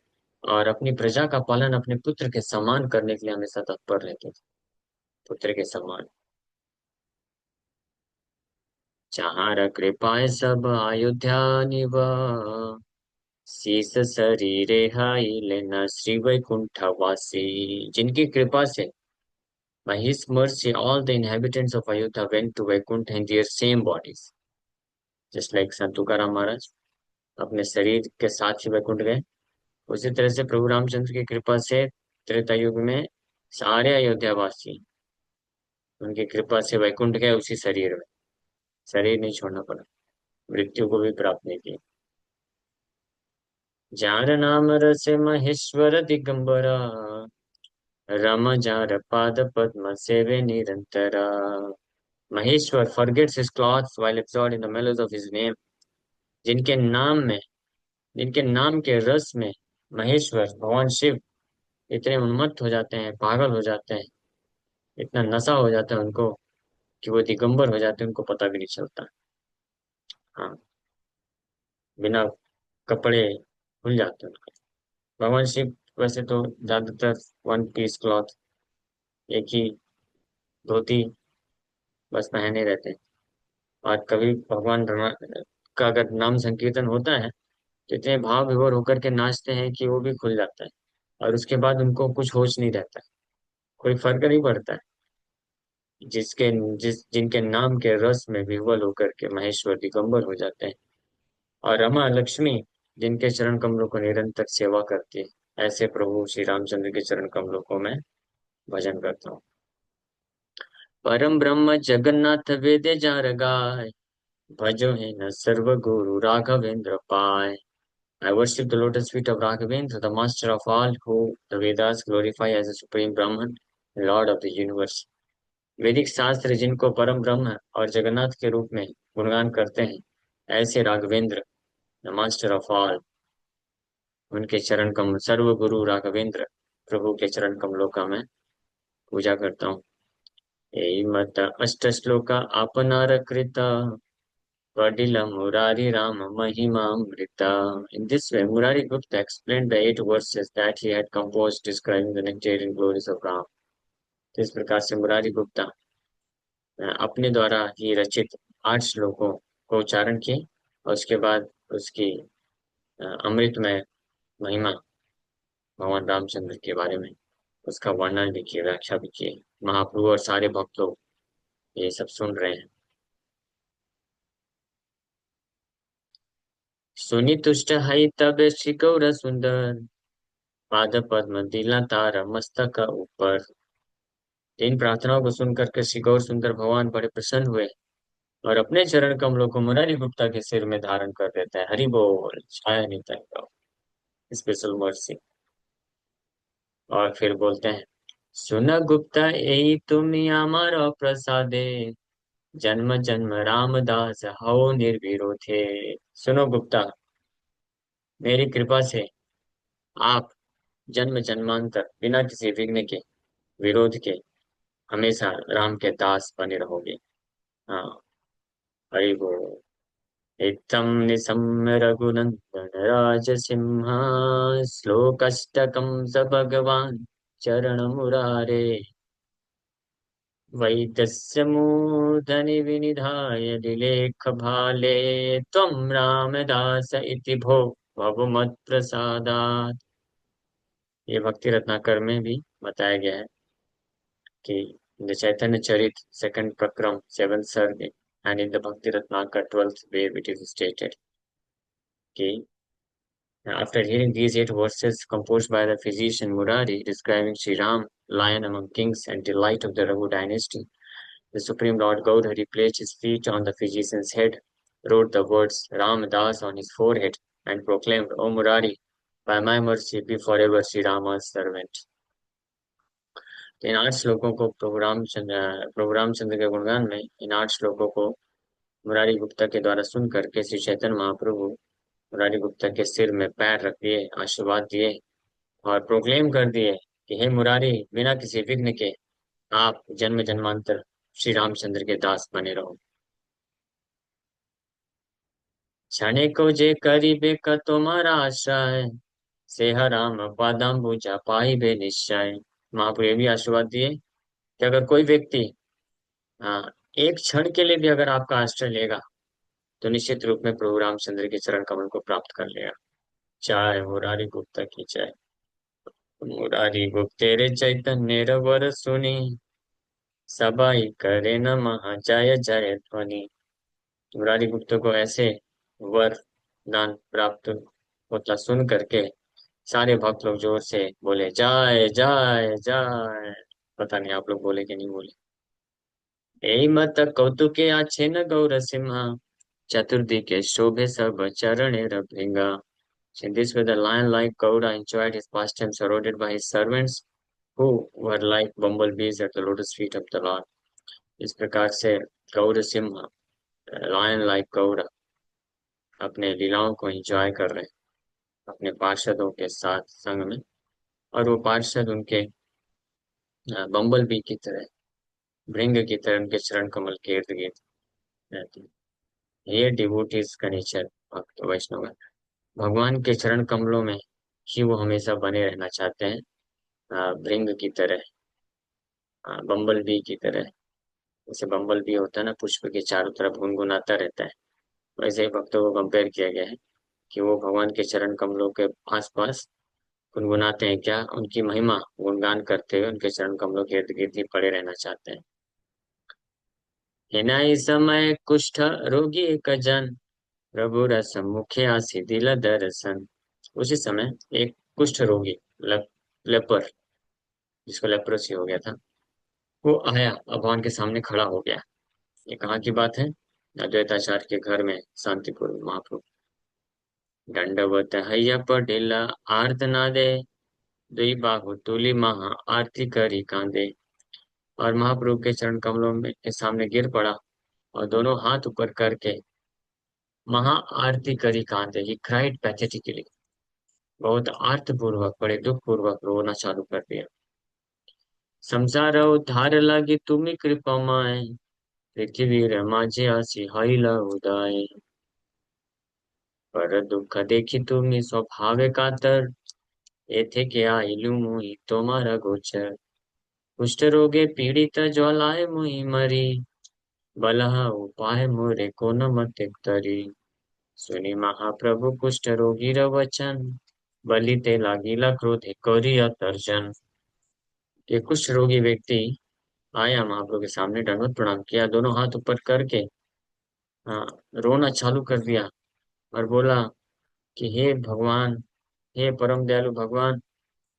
S1: और अपनी प्रजा का पालन अपने पुत्र के समान करने के लिए हमेशा तत्पर रहते थे। पुत्र के समान। जहाँ कृपाए सब अयोध्या निव, शीस शरीरे हाई लेना श्री वैकुंठ वासी। जिनकी कृपा से, by his mercy all the inhabitants of Ayodhya went to Vaikuntha in their same bodies, just like संत तुकाराम महाराज अपने शरीर के साथ ही वैकुंठ गए। उसी तरह से प्रभु रामचंद्र की कृपा से त्रेता युग में सारे अयोध्यावासी उनकी कृपा से वैकुंठ गए उसी शरीर में। शरीर नहीं छोड़ना पड़ा, मृत्यु को भी प्राप्त नहीं किया। जार नाम रस महेश्वर दिगंबरा, रम जार पाद पद्म सेवे निरंतरा। Maheshwar forgets his clothes while absorbed in the mellows of his name। जिनके नाम में, जिनके नाम के रस में महेश्वर भगवान शिव इतने उन्मत्त हो जाते हैं, पागल हो जाते हैं, इतना नशा हो जाता है उनको कि वो दिगंबर हो जाते हैं, उनको पता भी नहीं चलता। हाँ, बिना कपड़े खुल जाते हैं उनके। भगवान शिव वैसे तो ज्यादातर वन पीस क्लॉथ, एक ही धोती बस पहने रहते हैं। और कभी भगवान का अगर नाम संकीर्तन होता है तो इतने भाव विभोर होकर के नाचते हैं कि वो भी खुल जाता है और उसके बाद उनको कुछ होश नहीं रहता है, कोई फर्क नहीं पड़ता है। जिनके नाम के रस में विह्वल होकर के महेश्वर दिगंबर हो जाते हैं। और रमा लक्ष्मी जिनके चरण कमलों को निरंतर सेवा करती है, ऐसे प्रभु श्री रामचंद्र के चरण कमलों को मैं भजन करता हूँ। परम ब्रह्म जगन्नाथ वेदे जार गाय, भजो है न सर्व गुरु राघवेंद्र पाय। I worship the lotus feet of Raghavendra, the master of all, who the Vedas glorify as the supreme Brahman, Lord of the universe। वैदिक शास्त्र जिनको परम ब्रह्म और जगन्नाथ के रूप में गुणगान करते हैं, ऐसे Raghavendra, the master of all, उनके चरण कमल, सर्व गुरु राघवेंद्र प्रभु के चरण कमलों का मैं पूजा करता हूँ। यही मत अष्ट श्लोका आपनार कृता, Vadila Murari Rama Mahimamrita। In this way, Murari Gupta explained the 8 verses that he had composed describing the nectarian glories of Ram। तो इस प्रकार से मुरारी गुप्ता अपने द्वारा ही रचित 8 श्लोकों को उच्चारण किए और उसके बाद उसकी अमृतमय महिमा भगवान रामचंद्र के बारे में उसका वर्णन भी किया, व्याख्या भी किए। महाप्रभु और सारे भक्त लोग ये सब सुन रहे हैं। सुनि तुष्ट है तब श्री गौर सुंदर, पाद पद्म दिला तारा मस्तक ऊपर। इन प्रार्थनाओं को सुनकर के श्री गौर सुंदर भगवान बड़े प्रसन्न हुए और अपने चरण कमलों को मुरारी गुप्ता के सिर में धारण कर देता है। हरि बोल, छाया निताई गौर, स्पेशल मर्सी। और फिर बोलते हैं, सुन गुप्ता यही तुम अमर प्रसादे, जन्म जन्म रामदास हो निर्विरोधे। सुनो गुप्ता, मेरी कृपा से आप जन्म जन्मांतर बिना किसी विघ्न के, विरोध के हमेशा राम के दास बने रहोगे। हाँ, हरि बोल। इत्थं निशम्य रघुनंदन राजसिंहा, श्लोकष्टकं स भगवान् चरण मुरारे। वैदस्य मूर्धनि विनिधाय दिलेख भाले, त्वं रामदास इति भो भव मत्प्रसादात्। ये भक्ति रत्नाकर में भी बताया गया है कि in the Chaitanya Charit, second Prakram, seventh Sarg, and in the Bhakti Ratnakar, 12th where it is stated कि after hearing these 8 verses composed by the physician Murari describing Sri Ram, lion among kings and delight of the Raghu dynasty, the Supreme Lord Gaudhari placed his feet on the physician's head, wrote the words Ramdas on his forehead and proclaimed, O Murari, by my mercy be forever Sri Rama's servant. तो इन 8 श्लोकों को प्रभु रामचंद्र के गुणगान में इन 8 श्लोकों को मुरारी गुप्ता के द्वारा सुन करके श्री चैतन्य महाप्रभु मुरारी गुप्ता के सिर में पैर रख दिए, आशीर्वाद दिए और प्रोक्लेम कर दिए कि हे मुरारी, बिना किसी विघ्न के आप जन्म जन्मांतर श्री रामचंद्र के दास बने रहो। क्षणिको जे करिबे क तुम्हारा आश्रय, सेह राम पादाम्बुजा पाइबे निश्चय। महाप्रभु ये भी आशीर्वाद दिए कि अगर कोई व्यक्ति हाँ एक क्षण के लिए भी अगर आपका आश्रय लेगा तो निश्चित रूप में प्रभु रामचंद्र के चरण कमल को प्राप्त कर लेगा। जय मुरारी गुप्ता की जय। मुरारी गुप्तेरे चैतन्य रवर सुनी, सबाई करे नमः जय जय ध्वनि। मुरारी गुप्ता को ऐसे वर दान प्राप्त होता सुन करके सारे भक्त लोग जोर से बोले जय जय जय। पता नहीं आप लोग बोले कि नहीं बोले। ए मत कौतुके आछे न गौर सिम्हा, चतुर्दिके शोभे सब चरणे रभिंगा। In this way, the lion-like Gaura enjoyed his pastime surrounded by his servants who were like bumblebees at the lotus feet of the Lord. इस प्रकार से गौर सिंह लायन लाइक गौरा अपने लीलाओं को एंजॉय कर रहे हैं अपने पार्षदों के साथ संग में, और वो पार्षद उनके बम्बल बी की तरह, भृंग की तरह उनके चरण कमल के इर्द गिर्द रहते हैं। ये डिवोटीज का नेचर, भक्त वैष्णव है। भगवान के चरण कमलों में ही वो हमेशा बने रहना चाहते हैं, भृंग की तरह, बम्बल बी की तरह। जैसे बम्बल बी होता है ना, पुष्प के चारों तरफ गुनगुनाता रहता है, वैसे ही भक्तों को कंपेयर किया गया है कि वो भगवान के चरण कमलों के आसपास गुनगुनाते हैं, क्या उनकी महिमा गुणगान करते हुए उनके चरण कमलों के इर्द गिर्द ही पड़े रहना चाहते हैं। हिनाई समय कुष्ठ रोगी एक जन, प्रभु रस मुखे आसी दिल दर्शन। उसी समय एक कुष्ठ रोगी, लेपर, जिसको लेप्रोसी हो गया था, वो आया और भगवान के सामने खड़ा हो गया। ये कहाँ की बात है? अद्वैताचार्य के घर में शांतिपुर में महाप्रभु दंडवत हैया पटेला आर्तनादे, दुई बाहु तुली महा आरती करी कांदे। और महाप्रभु के चरण कमलों में के सामने गिर पड़ा और दोनों हाथ ऊपर करके महा आरती करी कांदे। ही क्राइड पैथेटिकली, बहुत आर्तपूर्वक, बड़े दुख पूर्वक रोना चालू कर दिया। संसार उद्धार लागी तुम्ही कृपा माए, पृथ्वी रे माझे आसी हईल उदाय। पर दुख देखी तुम्ही स्वभावे कातर, एथे के आइलु मुई तुम्हारा गोचर। कुष्ठ रोगे पीड़ित ज्वालाए मुई मरी, बलहा उपाय मोरे को न मत तरी। सुनी महाप्रभु कुष्ठ रोगी र वचन, बलि ते लागिला क्रोधे करिया तर्जन। ये कुष्ठ रोगी व्यक्ति आया महाप्रभु के सामने, दंडवत प्रणाम किया, दोनों हाथ ऊपर करके हाँ, रोना चालू कर दिया और बोला कि हे भगवान, हे परम दयालु भगवान,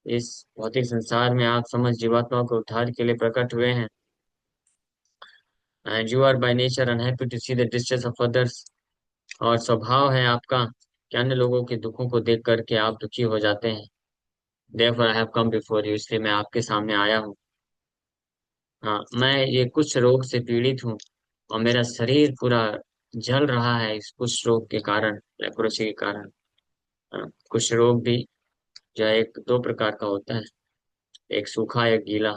S1: इस भौतिक संसार में आप समस्त जीवात्माओं के उद्धार के लिए प्रकट हुए हैं, and you are by nature unhappy to see the distress of others. और स्वभाव है आपका कि अन्य लोगों के दुखों को देख करके आप दुखी हो जाते हैं। Therefore I have come before you, इसलिए मैं आपके सामने आया हूँ। हाँ, मैं ये कुछ रोग से पीड़ित हूँ और मेरा शरीर पूरा जल रहा है इस कुष्ठ रोग के कारण, लेप्रोसी के कारण। हाँ, कुष्ठ रोग भी जो है एक दो प्रकार का होता है, एक सूखा एक गीला।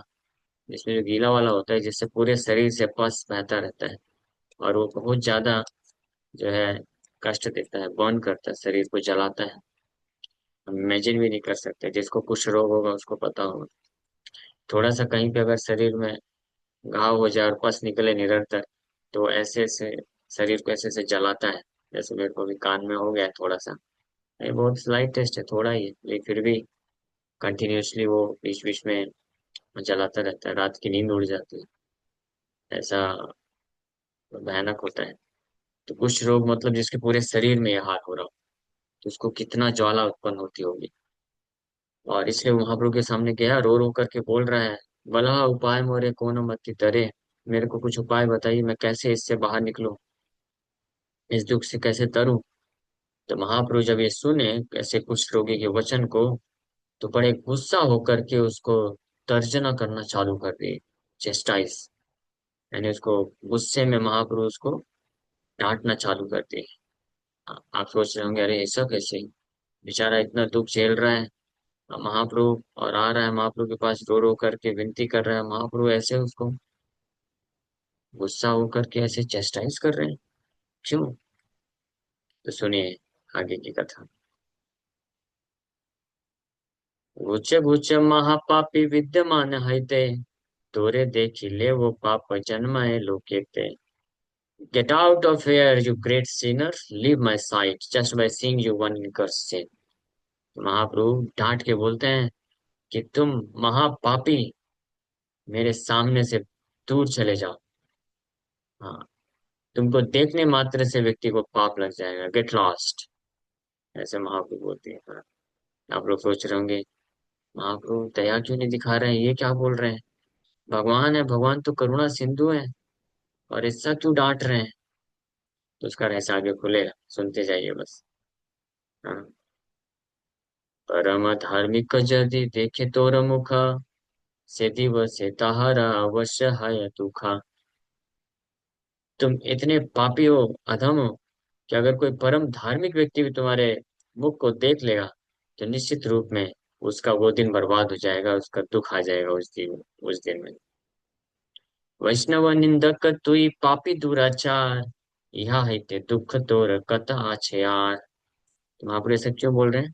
S1: जिसमें जो गीला वाला होता है जिससे पूरे शरीर से पस बहता रहता है और वो बहुत ज्यादा जो है कष्ट देता है, बर्न करता है, शरीर को जलाता है। हम इमेजिन भी नहीं कर सकते, जिसको कुछ रोग होगा उसको पता होगा। थोड़ा सा कहीं पे अगर शरीर में घाव हो जाए और पस निकले निरंतर, तो ऐसे से शरीर को ऐसे से जलाता है। जैसे मेरे को भी कान में हो गया है थोड़ा सा, ये बहुत स्लाइट टेस्ट है, थोड़ा ही है, लेकिन फिर भी कंटिन्यूअसली वो बीच बीच में जलाता रहता है, रात की नींद उड़ जाती है, ऐसा भयानक होता है। तो कुछ रोग मतलब जिसके पूरे शरीर में यह हाल हो रहा हो, तो उसको कितना ज्वाला उत्पन्न होती होगी। और इसलिए वो महाप्रभु के सामने गया, रो रो करके बोल रहा है, भला उपाय मोरे कौन मति तरे, मेरे को कुछ उपाय बताइए, मैं कैसे इससे बाहर निकलूं। इस दुख से कैसे तरूं। तो महाप्रभु जब ये सुने ऐसे कुष्ठ रोगी के वचन को, तो बड़े गुस्सा होकर के उसको तर्जना करना चालू कर दिए, चेस्टाइज, यानी उसको गुस्से में महाप्रभु उसको डांटना चालू कर दिए। आप सोच रहे होंगे, अरे ऐसा कैसे, बेचारा इतना दुख झेल रहा है, महाप्रभु और आ रहा है महाप्रभु के पास रो रो करके विनती कर रहा है, महाप्रभु ऐसे उसको गुस्सा होकर के ऐसे चेस्टाइज कर रहे हैं, क्यों। तो सुनिए आगे की कथा। घुच घुच महापापी विद्यमान हईते, तोरे देखिले वो पाप जन्माए लोकेते। Get out of here, you great sinner. Leave my sight just by seeing you one cursed sin. तो महाप्रभु डांट के बोलते हैं कि तुम महापापी, मेरे सामने से दूर चले जाओ। हाँ, तुमको देखने मात्र से व्यक्ति को पाप लग जाएगा, गेट लॉस्ट, ऐसे महाप्रभु बोलते हैं। हाँ, आप लोग सोच रहे होंगे, महाप्रभु दया क्यों नहीं दिखा रहे हैं, ये क्या बोल रहे हैं, भगवान है, भगवान तो करुणा सिंधु है, और ऐसा क्यों डांट रहे हैं। तो उसका रहस्य आगे खुलेगा, सुनते जाइए बस। हाँ, परम धार्मिक यदि देखे तोर मुख, से दिवस से ताहारा अवश्य है दुखा। तुम इतने पापी हो, अधम हो, कि अगर कोई परम धार्मिक व्यक्ति भी तुम्हारे मुख को देख लेगा, तो निश्चित रूप में उसका वो दिन बर्बाद हो जाएगा, उसका दुख आ जाएगा उस दिन में। वैष्णव निंदक तुई पापी दुराचार, यह है ते दुख तोर कत आछे यार। तो महापुरुष ऐसे क्यों बोल रहे हैं,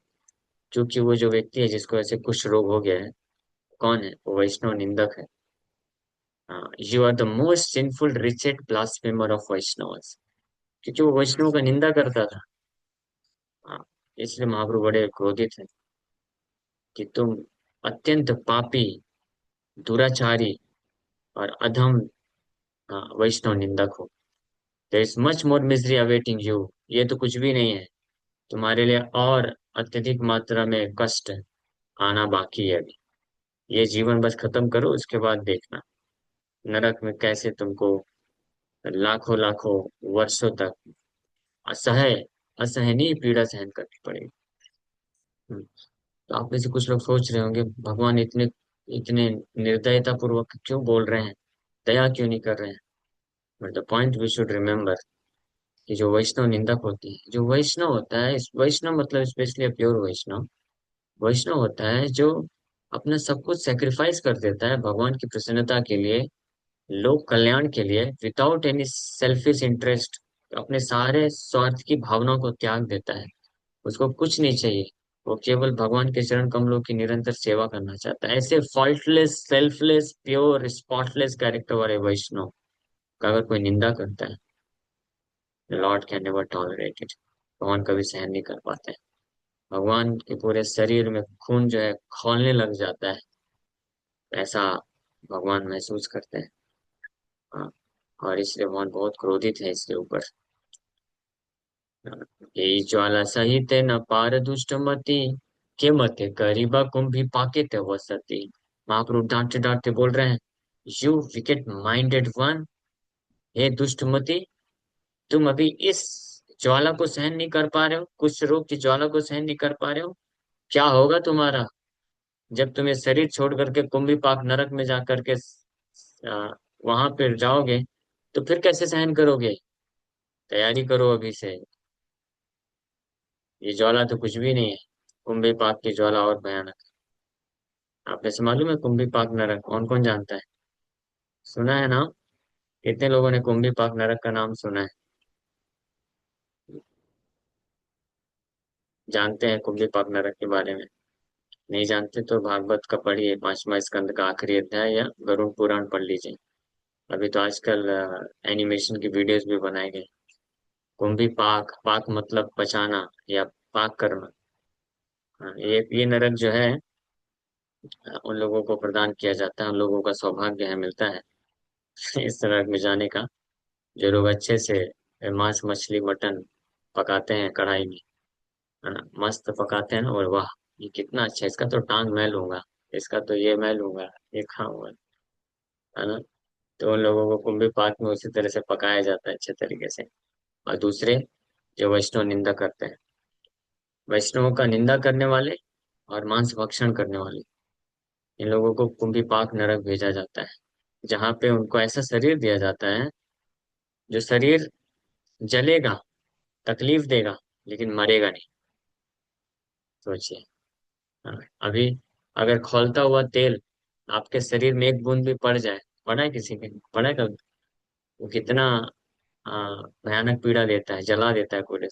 S1: क्योंकि वो जो व्यक्ति है जिसको ऐसे कुछ रोग हो गया है, कौन है वो, वैष्णव निंदक है। You are the most sinful wretched blasphemer of Vaishnav, क्योंकि वो वैष्णव का निंदा करता था। हाँ, इसलिए महाप्रभु बड़े क्रोधित हैं कि तुम अत्यंत पापी, दुराचारी और अधम, वैष्णव निंदक हो। There is much more misery awaiting you. ये तो कुछ भी नहीं है, तुम्हारे लिए और अत्यधिक मात्रा में कष्ट आना बाकी है अभी। ये जीवन बस खत्म करो, उसके बाद देखना नरक में कैसे तुमको लाखों लाखों वर्षों तक असह्य असहनीय पीड़ा सहन करनी पड़ेगी। हम्म, तो आप में से कुछ लोग सोच रहे होंगे, भगवान इतने इतने निर्दयता पूर्वक क्यों बोल रहे हैं, दया क्यों नहीं कर रहे हैं। But the point we should remember कि जो वैष्णव निंदक होती है, जो वैष्णव होता है, इस वैष्णव मतलब स्पेशली प्योर वैष्णव, वैष्णव होता है जो अपना सब कुछ सेक्रीफाइस कर देता है भगवान की प्रसन्नता के लिए, लोक कल्याण के लिए, विदाउट एनी सेल्फिश इंटरेस्ट। अपने सारे स्वार्थ की भावनाओं को त्याग देता है, उसको कुछ नहीं चाहिए, वो केवल भगवान के चरण कमलों की निरंतर सेवा करना चाहता है। ऐसे faultless, selfless, pure, spotless character वाले वैष्णव का अगर कोई निंदा करता है, Lord can never tolerate it. भगवान कभी सहन नहीं कर पाते हैं। भगवान के पूरे शरीर में खून जो है खौलने लग जाता है, ऐसा भगवान महसूस करते हैं। हाँ, और इसलिए भगवान बहुत क्रोधित है इसके ऊपर। यही ज्वाला सहित न पार दुष्ट मति, के मते करीबा कुंभी पाके ते वसती। महाप्रभु डांटते डांटते बोल रहे हैं, यू विकेट माइंडेड वन, हे दुष्टमती, तुम अभी इस ज्वाला को सहन नहीं कर पा रहे हो, कुछ रोग की ज्वाला को सहन नहीं कर पा रहे हो। क्या होगा तुम्हारा, जब तुम ये शरीर छोड़ करके कुंभी पाक नरक में जा करके वहां पर जाओगे, तो फिर कैसे सहन करोगे। तैयारी करो अभी से, ये ज्वाला तो कुछ भी नहीं है, कुंभी पाक की ज्वाला और भयानक। आप ऐसे मालूम है कुंभी पाक नरक कौन कौन जानता है, सुना है ना। कितने लोगों ने कुंभी पाक नरक का नाम सुना है, जानते हैं कुंभी पाक नरक के बारे में। नहीं जानते तो भागवत का पढ़िए, 5वां स्कंद का आखिरी अध्याय, या गरुड़ पुराण पढ़ लीजिए। अभी तो आजकल एनिमेशन की वीडियोस भी बनाए गए। कुंभी पाक, पाक मतलब पचाना या पाक करना। हाँ, ये नरक जो है, उन लोगों को प्रदान किया जाता है, उन लोगों का सौभाग्य है, मिलता है इस नरक में जाने का, जो लोग अच्छे से मांस मछली मटन पकाते हैं कढ़ाई में, है ना, मस्त पकाते हैं ना, और वाह, ये कितना अच्छा है, इसका तो टांग मैं लूंगा, इसका तो ये मैं लूंगा, ये खाऊंगा, है ना। तो उन लोगों को कुंभी पाक में उसी तरह से पकाया जाता है अच्छे तरीके से, और दूसरे जो वैष्णव निंदा करते हैं। वैष्णवों का निंदा करने वाले और मांस भक्षण करने वाले, इन लोगों को कुंभी पाक नरक भेजा जाता है, जहाँ पे उनको ऐसा शरीर दिया जाता है जो शरीर जलेगा, तकलीफ देगा, लेकिन मरेगा नहीं। सोचिए। हाँ, अभी अगर खौलता हुआ तेल आपके शरीर में एक बूंद भी पड़ जाए, पड़ा है किसी के, पड़ा है कभी? वो कितना भयानक पीड़ा देता है, जला देता है पूरे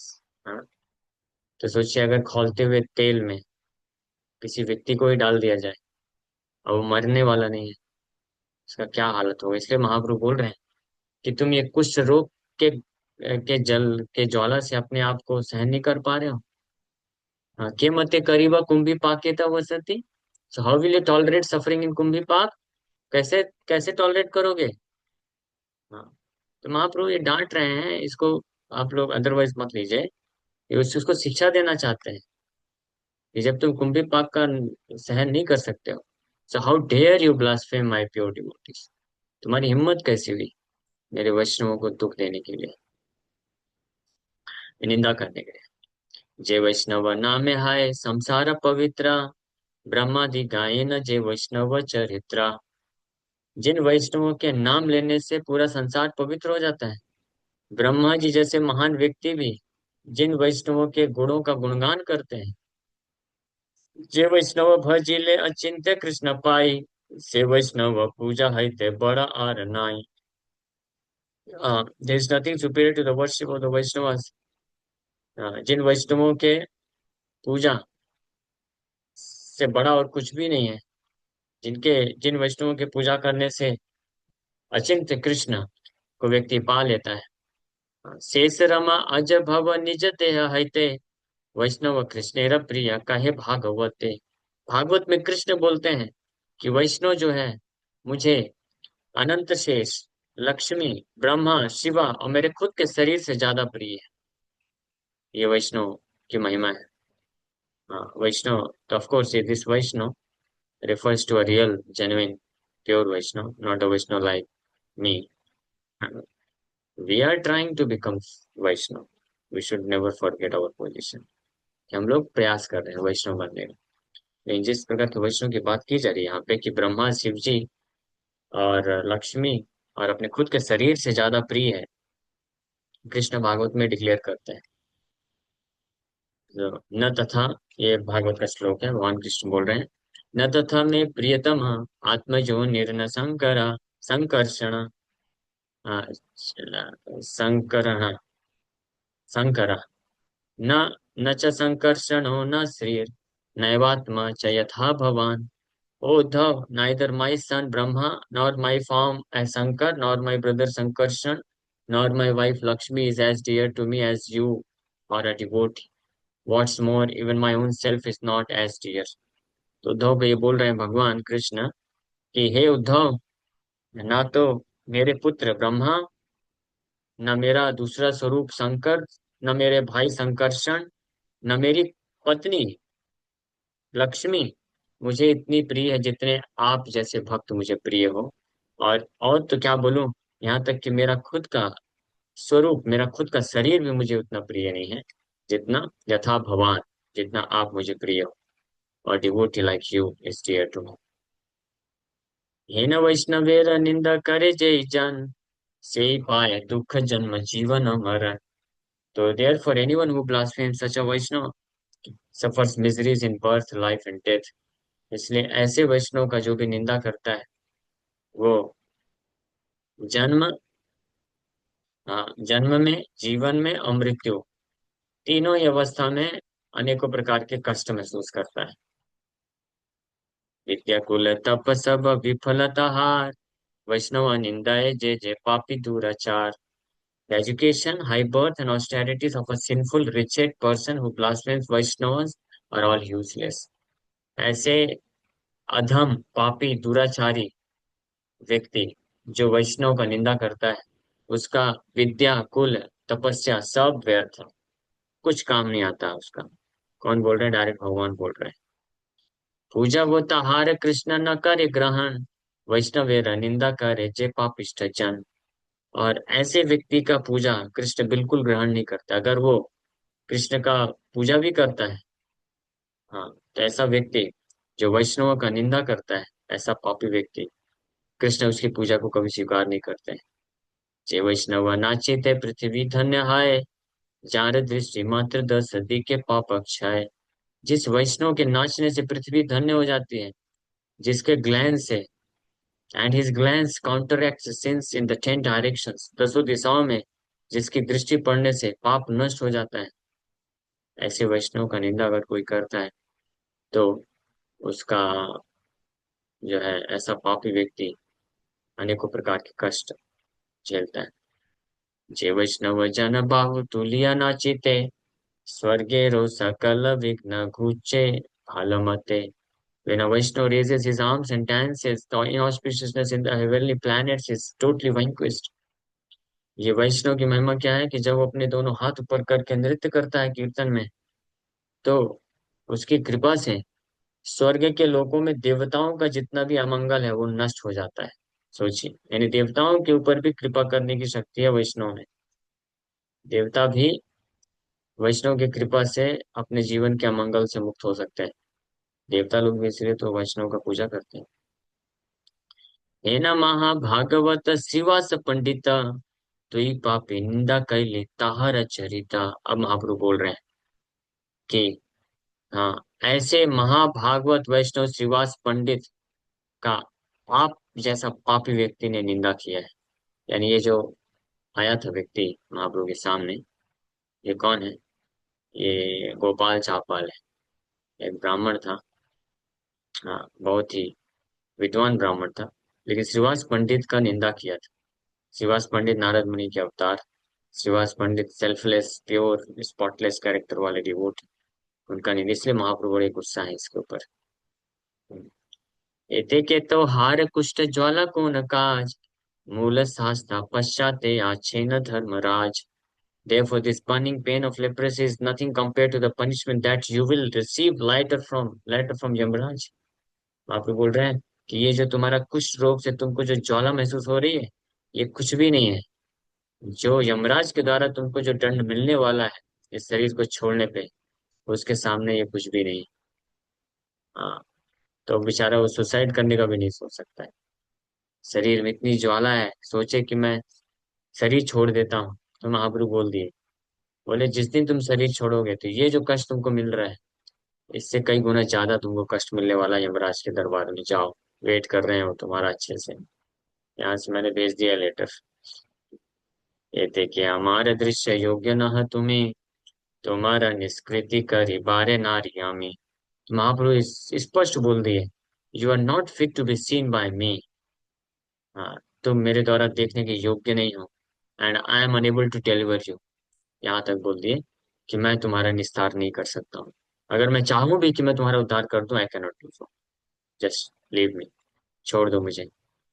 S1: हाँ। तो सोचिए अगर खौलते हुए तेल में किसी व्यक्ति को ही डाल दिया जाए और वो मरने वाला नहीं है, उसका क्या हालत होगा। इसलिए महाप्रभु बोल रहे हैं कि तुम ये कुष्ठ रोग के जल के ज्वाला से अपने आप को सहन नहीं कर पा रहे हो। हाँ, के मते करीबा कुंभी पाकेता वसति। So how will you tolerate suffering in Kumbhi Pak? कैसे कैसे टॉलरेट करोगे? हाँ। तो महाप्रभु ये डांट रहे हैं इसको, आप लोग अदरवाइज मत लीजिए। ये उसको शिक्षा देना चाहते हैं कि जब तुम कुंभी पाक का सहन नहीं कर सकते हो, so how dare you blaspheme my pure devotees. तुम्हारी हिम्मत कैसी हुई मेरे वैष्णवों को दुख देने के लिए, निंदा करने के लिए। जे वैष्णव नामे हाय संसार पवित्रा, ब्रह्मादि गायेन जे वैष्णव चरित्रा। जिन वैष्णवों के नाम लेने से पूरा संसार पवित्र हो जाता है, ब्रह्मा जी जैसे महान व्यक्ति भी जिन वैष्णवों के गुणों का गुणगान करते हैं, जे वैष्णव भजिले अचिंत्य कृष्ण पाई, से वैष्णव पूजा है ते बड़ा आर नाई। There is nothing superior to the worship of the Vaishnavas. जिन वैष्णवों के पूजा से बड़ा और कुछ भी नहीं है, जिन वैष्णवों के पूजा करने से अचिंत्य कृष्ण को व्यक्ति पा लेता है। शेष रमा अज भव निज देह हईते, वैष्णव कृष्णेर प्रिय कहे भागवते। भागवत में कृष्ण बोलते हैं कि वैष्णव जो है मुझे अनंत शेष, लक्ष्मी, ब्रह्मा, शिवा और मेरे खुद के शरीर से ज्यादा प्रिय है। ये वैष्णव की महिमा है। हाँ, वैष्णव तो of course this Vaishnava refers to a real, genuine, pure Vaishnav, not a Vaishnav like me. We are trying to become Vaishnav. We should never forget our position. कि हम लोग प्रयास कर रहे हैं वैष्णव बनने का। लेकिन जिस प्रकार के वैष्णव की बात की जा रही है यहाँ पे कि ब्रह्मा, शिव जी और लक्ष्मी और अपने खुद के शरीर से ज्यादा प्रिय है, कृष्ण भागवत में डिक्लेयर करते हैं। न तथा, ये भागवत का श्लोक है, भगवान कृष्ण बोल रहे हैं, न तथा में प्रियतम आत्मजो निर्न संकर संकर्षण संकरण संकर न न च संकर्षणो न श्रीर नैवात्मा च यथा भवान। O Uddhav, neither my son Brahma, nor my form as Shankar, nor my brother Sankarshan, nor my wife Lakshmi is as dear to me as you or a devotee. What's more, even my own self is not as dear. तो उद्धव को ये बोल रहे हैं भगवान कृष्ण कि हे उद्धव, ना तो मेरे पुत्र ब्रह्मा, न मेरा दूसरा स्वरूप शंकर, न मेरे भाई संकर्षण, न मेरी पत्नी लक्ष्मी मुझे इतनी प्रिय है जितने आप जैसे भक्त मुझे प्रिय हो। और तो क्या बोलूं, यहाँ तक कि मेरा खुद का स्वरूप, मेरा खुद का शरीर भी मुझे उतना प्रिय नहीं है जितना यथा भगवान, जितना आप मुझे प्रिय हो। और devotee like you is dear to me. हे न वैष्णवेर निंदा करे जय जन, से पाए दुख जन्म जीवन मरण। तो therefore anyone who blasphemes such a Vaishnava suffers miseries in birth, life and death. इसलिए ऐसे वैष्णव का जो भी निंदा करता है वो जन्म, जन्म में, जीवन में और मृत्यु, तीनों ही अवस्था में अनेकों प्रकार के कष्ट महसूस करता है। विद्या कुल तप सब विफलता हार, वैष्णव निंदाए जे जे पापी दुराचार। The education, high birth, and austerities of a sinful, wretched person who blasphemes Vaishnavas are all useless. ऐसे अधम, पापी, दुराचारी व्यक्ति जो वैष्णव का निंदा करता है, उसका विद्या, कुल, तपस्या सब व्यर्थ है, कुछ काम नहीं आता उसका। कौन बोल रहे हैं? डायरेक्ट भगवान बोल रहे हैं। पूजा वो ताहार कृष्ण न करे ग्रहण, वैष्णवेर निंदा करे जे पापिष्ठ जन। और ऐसे व्यक्ति का पूजा कृष्ण बिल्कुल ग्रहण नहीं करता। अगर वो कृष्ण का पूजा भी करता है, हाँ, तो ऐसा व्यक्ति जो वैष्णव का निंदा करता है, ऐसा पापी व्यक्ति, कृष्ण उसकी पूजा को कभी स्वीकार नहीं करते हैं। जे वैष्णव नाचिते पृथ्वी धन्य हाय, जार दृष्टि मात्र दस सदी के पाप क्षय। जिस वैष्णव के नाचने से पृथ्वी धन्य हो जाती है, जिसके ग्लैंड से, and his glance counteract sins in the 10 directions, दसों दिशाओं में जिसकी दृष्टि पड़ने से पाप नष्ट हो जाता है, ऐसे वैष्णव का निंदा अगर कोई करता है तो उसका जो है, ऐसा पापी व्यक्ति अनेकों प्रकार के कष्ट झेलता है। जे वैष्णव जन बाहु तुलिया नाचिते, स्वर्गे रो सकल विघ्न घुचे भालमते। When a Vaishnava raises his arms and dances, the inauspiciousness in the heavenly planets is totally vanquished. ये वैष्णव की महिमा क्या है कि जब वो अपने दोनों हाथ ऊपर करके नृत्य करता है कीर्तन में, तो उसकी कृपा से स्वर्ग के लोकों में देवताओं का जितना भी अमंगल है वो नष्ट हो जाता है। सोचिए, यानी देवताओं के ऊपर भी कृपा करने की शक्ति है वैष्णव में। देवता भी वैष्णव की कृपा से अपने जीवन के अमंगल से मुक्त हो सकते हैं। देवता लोग भी इसलिए तो वैष्णव का पूजा करते हैं। हे न महाभागवत श्रीवास पंडित, तुई पापी निंदा कैले ताहर चरिता। अब महाप्रभु बोल रहे हैं कि हाँ, ऐसे महाभागवत वैष्णव श्रीवास पंडित का आप जैसा पापी व्यक्ति ने निंदा किया है। यानी ये जो आया था व्यक्ति महाप्रभु के सामने, ये कौन है? ये गोपाल चापाल है, एक ब्राह्मण था। हाँ, बहुत ही विद्वान ब्राह्मण था, लेकिन श्रीवास पंडित का निंदा किया था। श्रीवास पंडित नारद मुनि के अवतार, श्रीवास पंडित सेल्फलेस प्योर स्पॉटलेस कैरेक्टर वाले डिवोट, उनका निंदा, इसलिए महाप्रभु ने गुस्सा है इसके ऊपर। एते के तो हार कुष्ठ ज्वाला को न काज, मूल शास्त्र पश्चाते आछेन Dharmaraj. Therefore, this burning pain of leprosy is nothing compared to the punishment that you will receive later from Yamraj. आप बोल रहे हैं कि ये जो तुम्हारा कुष्ठ रोग से तुमको जो ज्वाला महसूस हो रही है, ये कुछ भी नहीं है। जो यमराज के द्वारा तुमको जो दंड मिलने वाला है इस शरीर को छोड़ने पे, उसके सामने ये कुछ भी नहीं। हाँ, तो बेचारा वो सुसाइड करने का भी नहीं सोच सकता है। शरीर में इतनी ज्वाला है, सोचे कि मैं शरीर छोड़ देता हूँ। तो महाप्रभु बोल दिए, बोले जिस दिन तुम शरीर छोड़ोगे तो ये जो कष्ट तुमको मिल रहा है, इससे कई गुना ज्यादा तुमको कष्ट मिलने वाला है। यमराज के दरबार में जाओ, वेट कर रहे हो तुम्हारा अच्छे से। यहाँ से मैंने भेज दिया लेटर। ये देखिए, हमारे दृश्य योग्य न है तुम्हें, तुम्हारा निष्कृति करी बारे नारियामी। महाप्रभु स्पष्ट बोल दिए, you are not fit to be seen by me. हाँ, तुम मेरे द्वारा देखने के योग्य नहीं हो, and I am unable to deliver you. यहाँ तक बोल दिए कि मैं तुम्हारा निस्तार नहीं कर सकता हूँ। अगर मैं चाहूँ भी कि मैं तुम्हारा उद्धार कर दूं, I can not do so. Just leave me, छोड़ दो मुझे,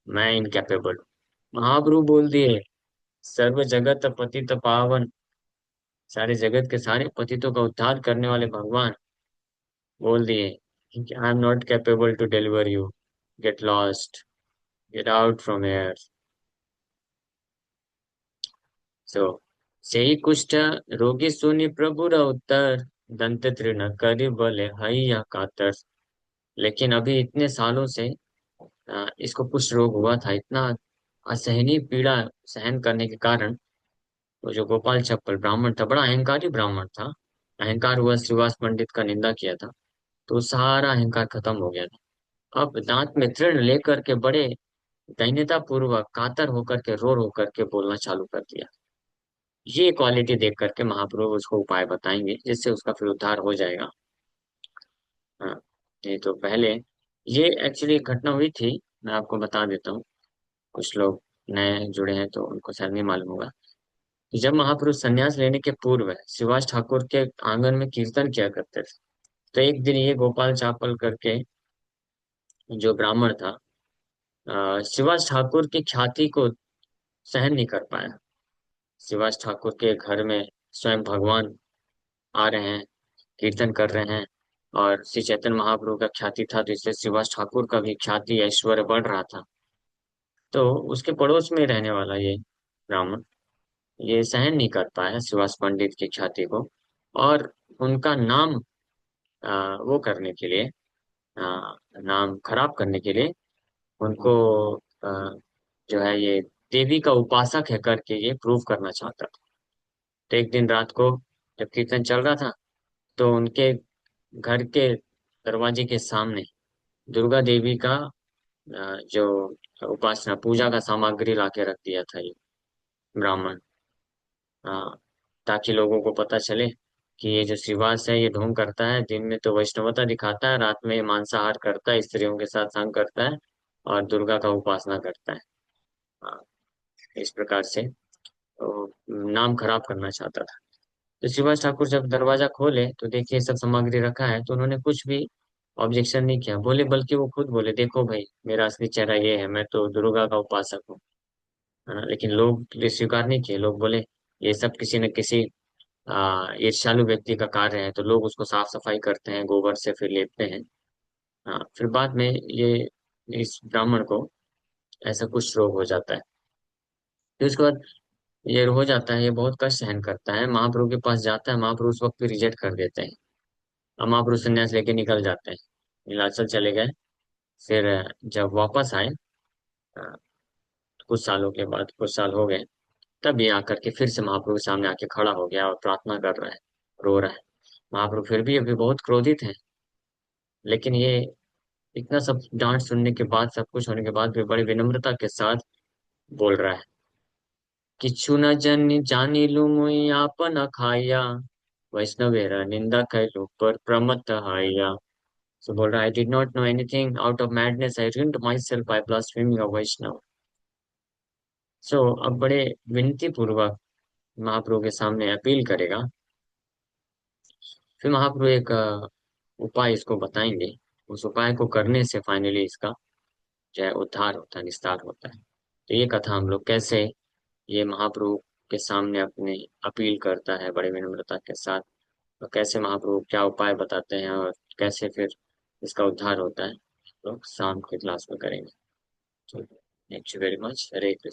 S1: मैं इनकैपेबल हूँ। महाप्रभु बोल दिए, सर्व जगत पतित पावन, सारे जगत के सारे पतितों का उद्धार करने वाले भगवान बोल दिए, I am not capable to deliver you, get lost, get out from here. So सेई कुष्ठ रोगी सुनि प्रभुर उत्तर, दंत तृण करि बले हैया कातर। लेकिन अभी इतने सालों से इसको कुष्ठ रोग हुआ था, इतना असहनीय पीड़ा सहन करने के कारण वो जो गोपाल छप्पल ब्राह्मण था, बड़ा अहंकारी ब्राह्मण था। अहंकार हुआ, श्रीवास पंडित का निंदा किया था, तो सारा अहंकार खत्म हो गया था। अब दांत में तृण लेकर के बड़े दैन्यता पूर्वक कातर होकर के रो करके बोलना चालू कर दिया। ये क्वालिटी देख करके महाप्रभु उसको उपाय बताएंगे जिससे उसका फिर उद्धार हो जाएगा। हाँ, ये तो पहले, ये एक्चुअली एक घटना हुई थी, मैं आपको बता देता हूँ। कुछ लोग नए जुड़े हैं तो उनको शायद नहीं मालूम होगा। जब महापुरुष संन्यास लेने के पूर्व शिवाज ठाकुर के आंगन में कीर्तन किया करते थे, तो एक दिन ये गोपाल चापल करके जो ब्राह्मण था, शिवाज ठाकुर की ख्याति को सहन नहीं कर पाया। शिवाज ठाकुर के घर में स्वयं भगवान आ रहे हैं, कीर्तन कर रहे हैं, और श्री चैतन्य महाप्रभु का ख्याति था, तो इसलिए शिवाज ठाकुर का भी ख्याति ऐश्वर्य बढ़ रहा था। तो उसके पड़ोस में रहने वाला ये ब्राह्मण, ये सहन नहीं कर पाया सुभाष पंडित की ख्याति को, और उनका नाम वो करने के लिए, नाम खराब करने के लिए उनको अ, जो है ये देवी का उपासक है करके ये प्रूव करना चाहता था। तो एक दिन रात को जब कीर्तन चल रहा था, तो उनके घर के दरवाजे के सामने दुर्गा देवी का जो उपासना पूजा का सामग्री लाके रख दिया था ये ब्राह्मण। हाँ, ताकि लोगों को पता चले कि ये जो श्रीवास है ये ढोंग करता है, दिन में तो वैष्णवता दिखाता है, रात में मांसाहार करता है, स्त्रियों के साथ संग करता है और दुर्गा का उपासना करता है। हाँ, इस प्रकार से तो नाम खराब करना चाहता था। तो श्रीवास ठाकुर जब दरवाजा खोले तो देखिए सब सामग्री रखा है, तो उन्होंने कुछ भी ऑब्जेक्शन नहीं किया, बोले, बल्कि वो खुद बोले, देखो भाई मेरा असली चेहरा ये है, मैं तो दुर्गा का उपासक हूँ। लेकिन लोग ये स्वीकार नहीं किए, लोग बोले ये सब किसी न किसी ईर्ष्यालु व्यक्ति का कार्य है, तो लोग उसको साफ सफाई करते हैं, गोबर से फिर लेपते हैं। हाँ, फिर बाद में ये इस ब्राह्मण को ऐसा कुछ रोग हो जाता है। फिर उसके बाद ये हो जाता है, ये बहुत कष्ट सहन करता है, महाप्रभु के पास जाता है, महाप्रभु उस वक्त भी रिजेक्ट कर देते हैं। अब महाप्रभु संन्यास लेके निकल जाते हैं, नीलाचल चले गए। फिर जब वापस आए, अ, कुछ सालों के बाद, कुछ साल हो गए, तब ये आकर के फिर से महाप्रभु के सामने आके खड़ा हो गया और प्रार्थना कर रहा है, रो रहा है। महाप्रभु फिर भी अभी बहुत क्रोधित है, लेकिन ये इतना सब डांट सुनने के बाद, सब कुछ होने के बाद भी बड़ी विनम्रता के साथ बोल रहा है, किछु न जानिलु मुई आपन खाया, वैष्णवेरा निंदा कैलु पर प्रमत्त हाया। सो बोल रहा है, I did not know anything, out of madness I ruined myself by blaspheming a Vaishnav। सो अब बड़े विनती पूर्वक महाप्रभु के सामने अपील करेगा। फिर महाप्रभु एक उपाय इसको बताएंगे, उस उपाय को करने से फाइनली इसका जो है उद्धार होता है, निस्तार होता है। तो ये कथा हम लोग कैसे ये महाप्रभु के सामने अपनी अपील करता है बड़े विनम्रता के साथ, और कैसे महाप्रभु क्या उपाय बताते हैं और कैसे फिर इसका उद्धार होता है, लोग शाम के क्लास में करेंगे। Thank you very much. Hare Krishna.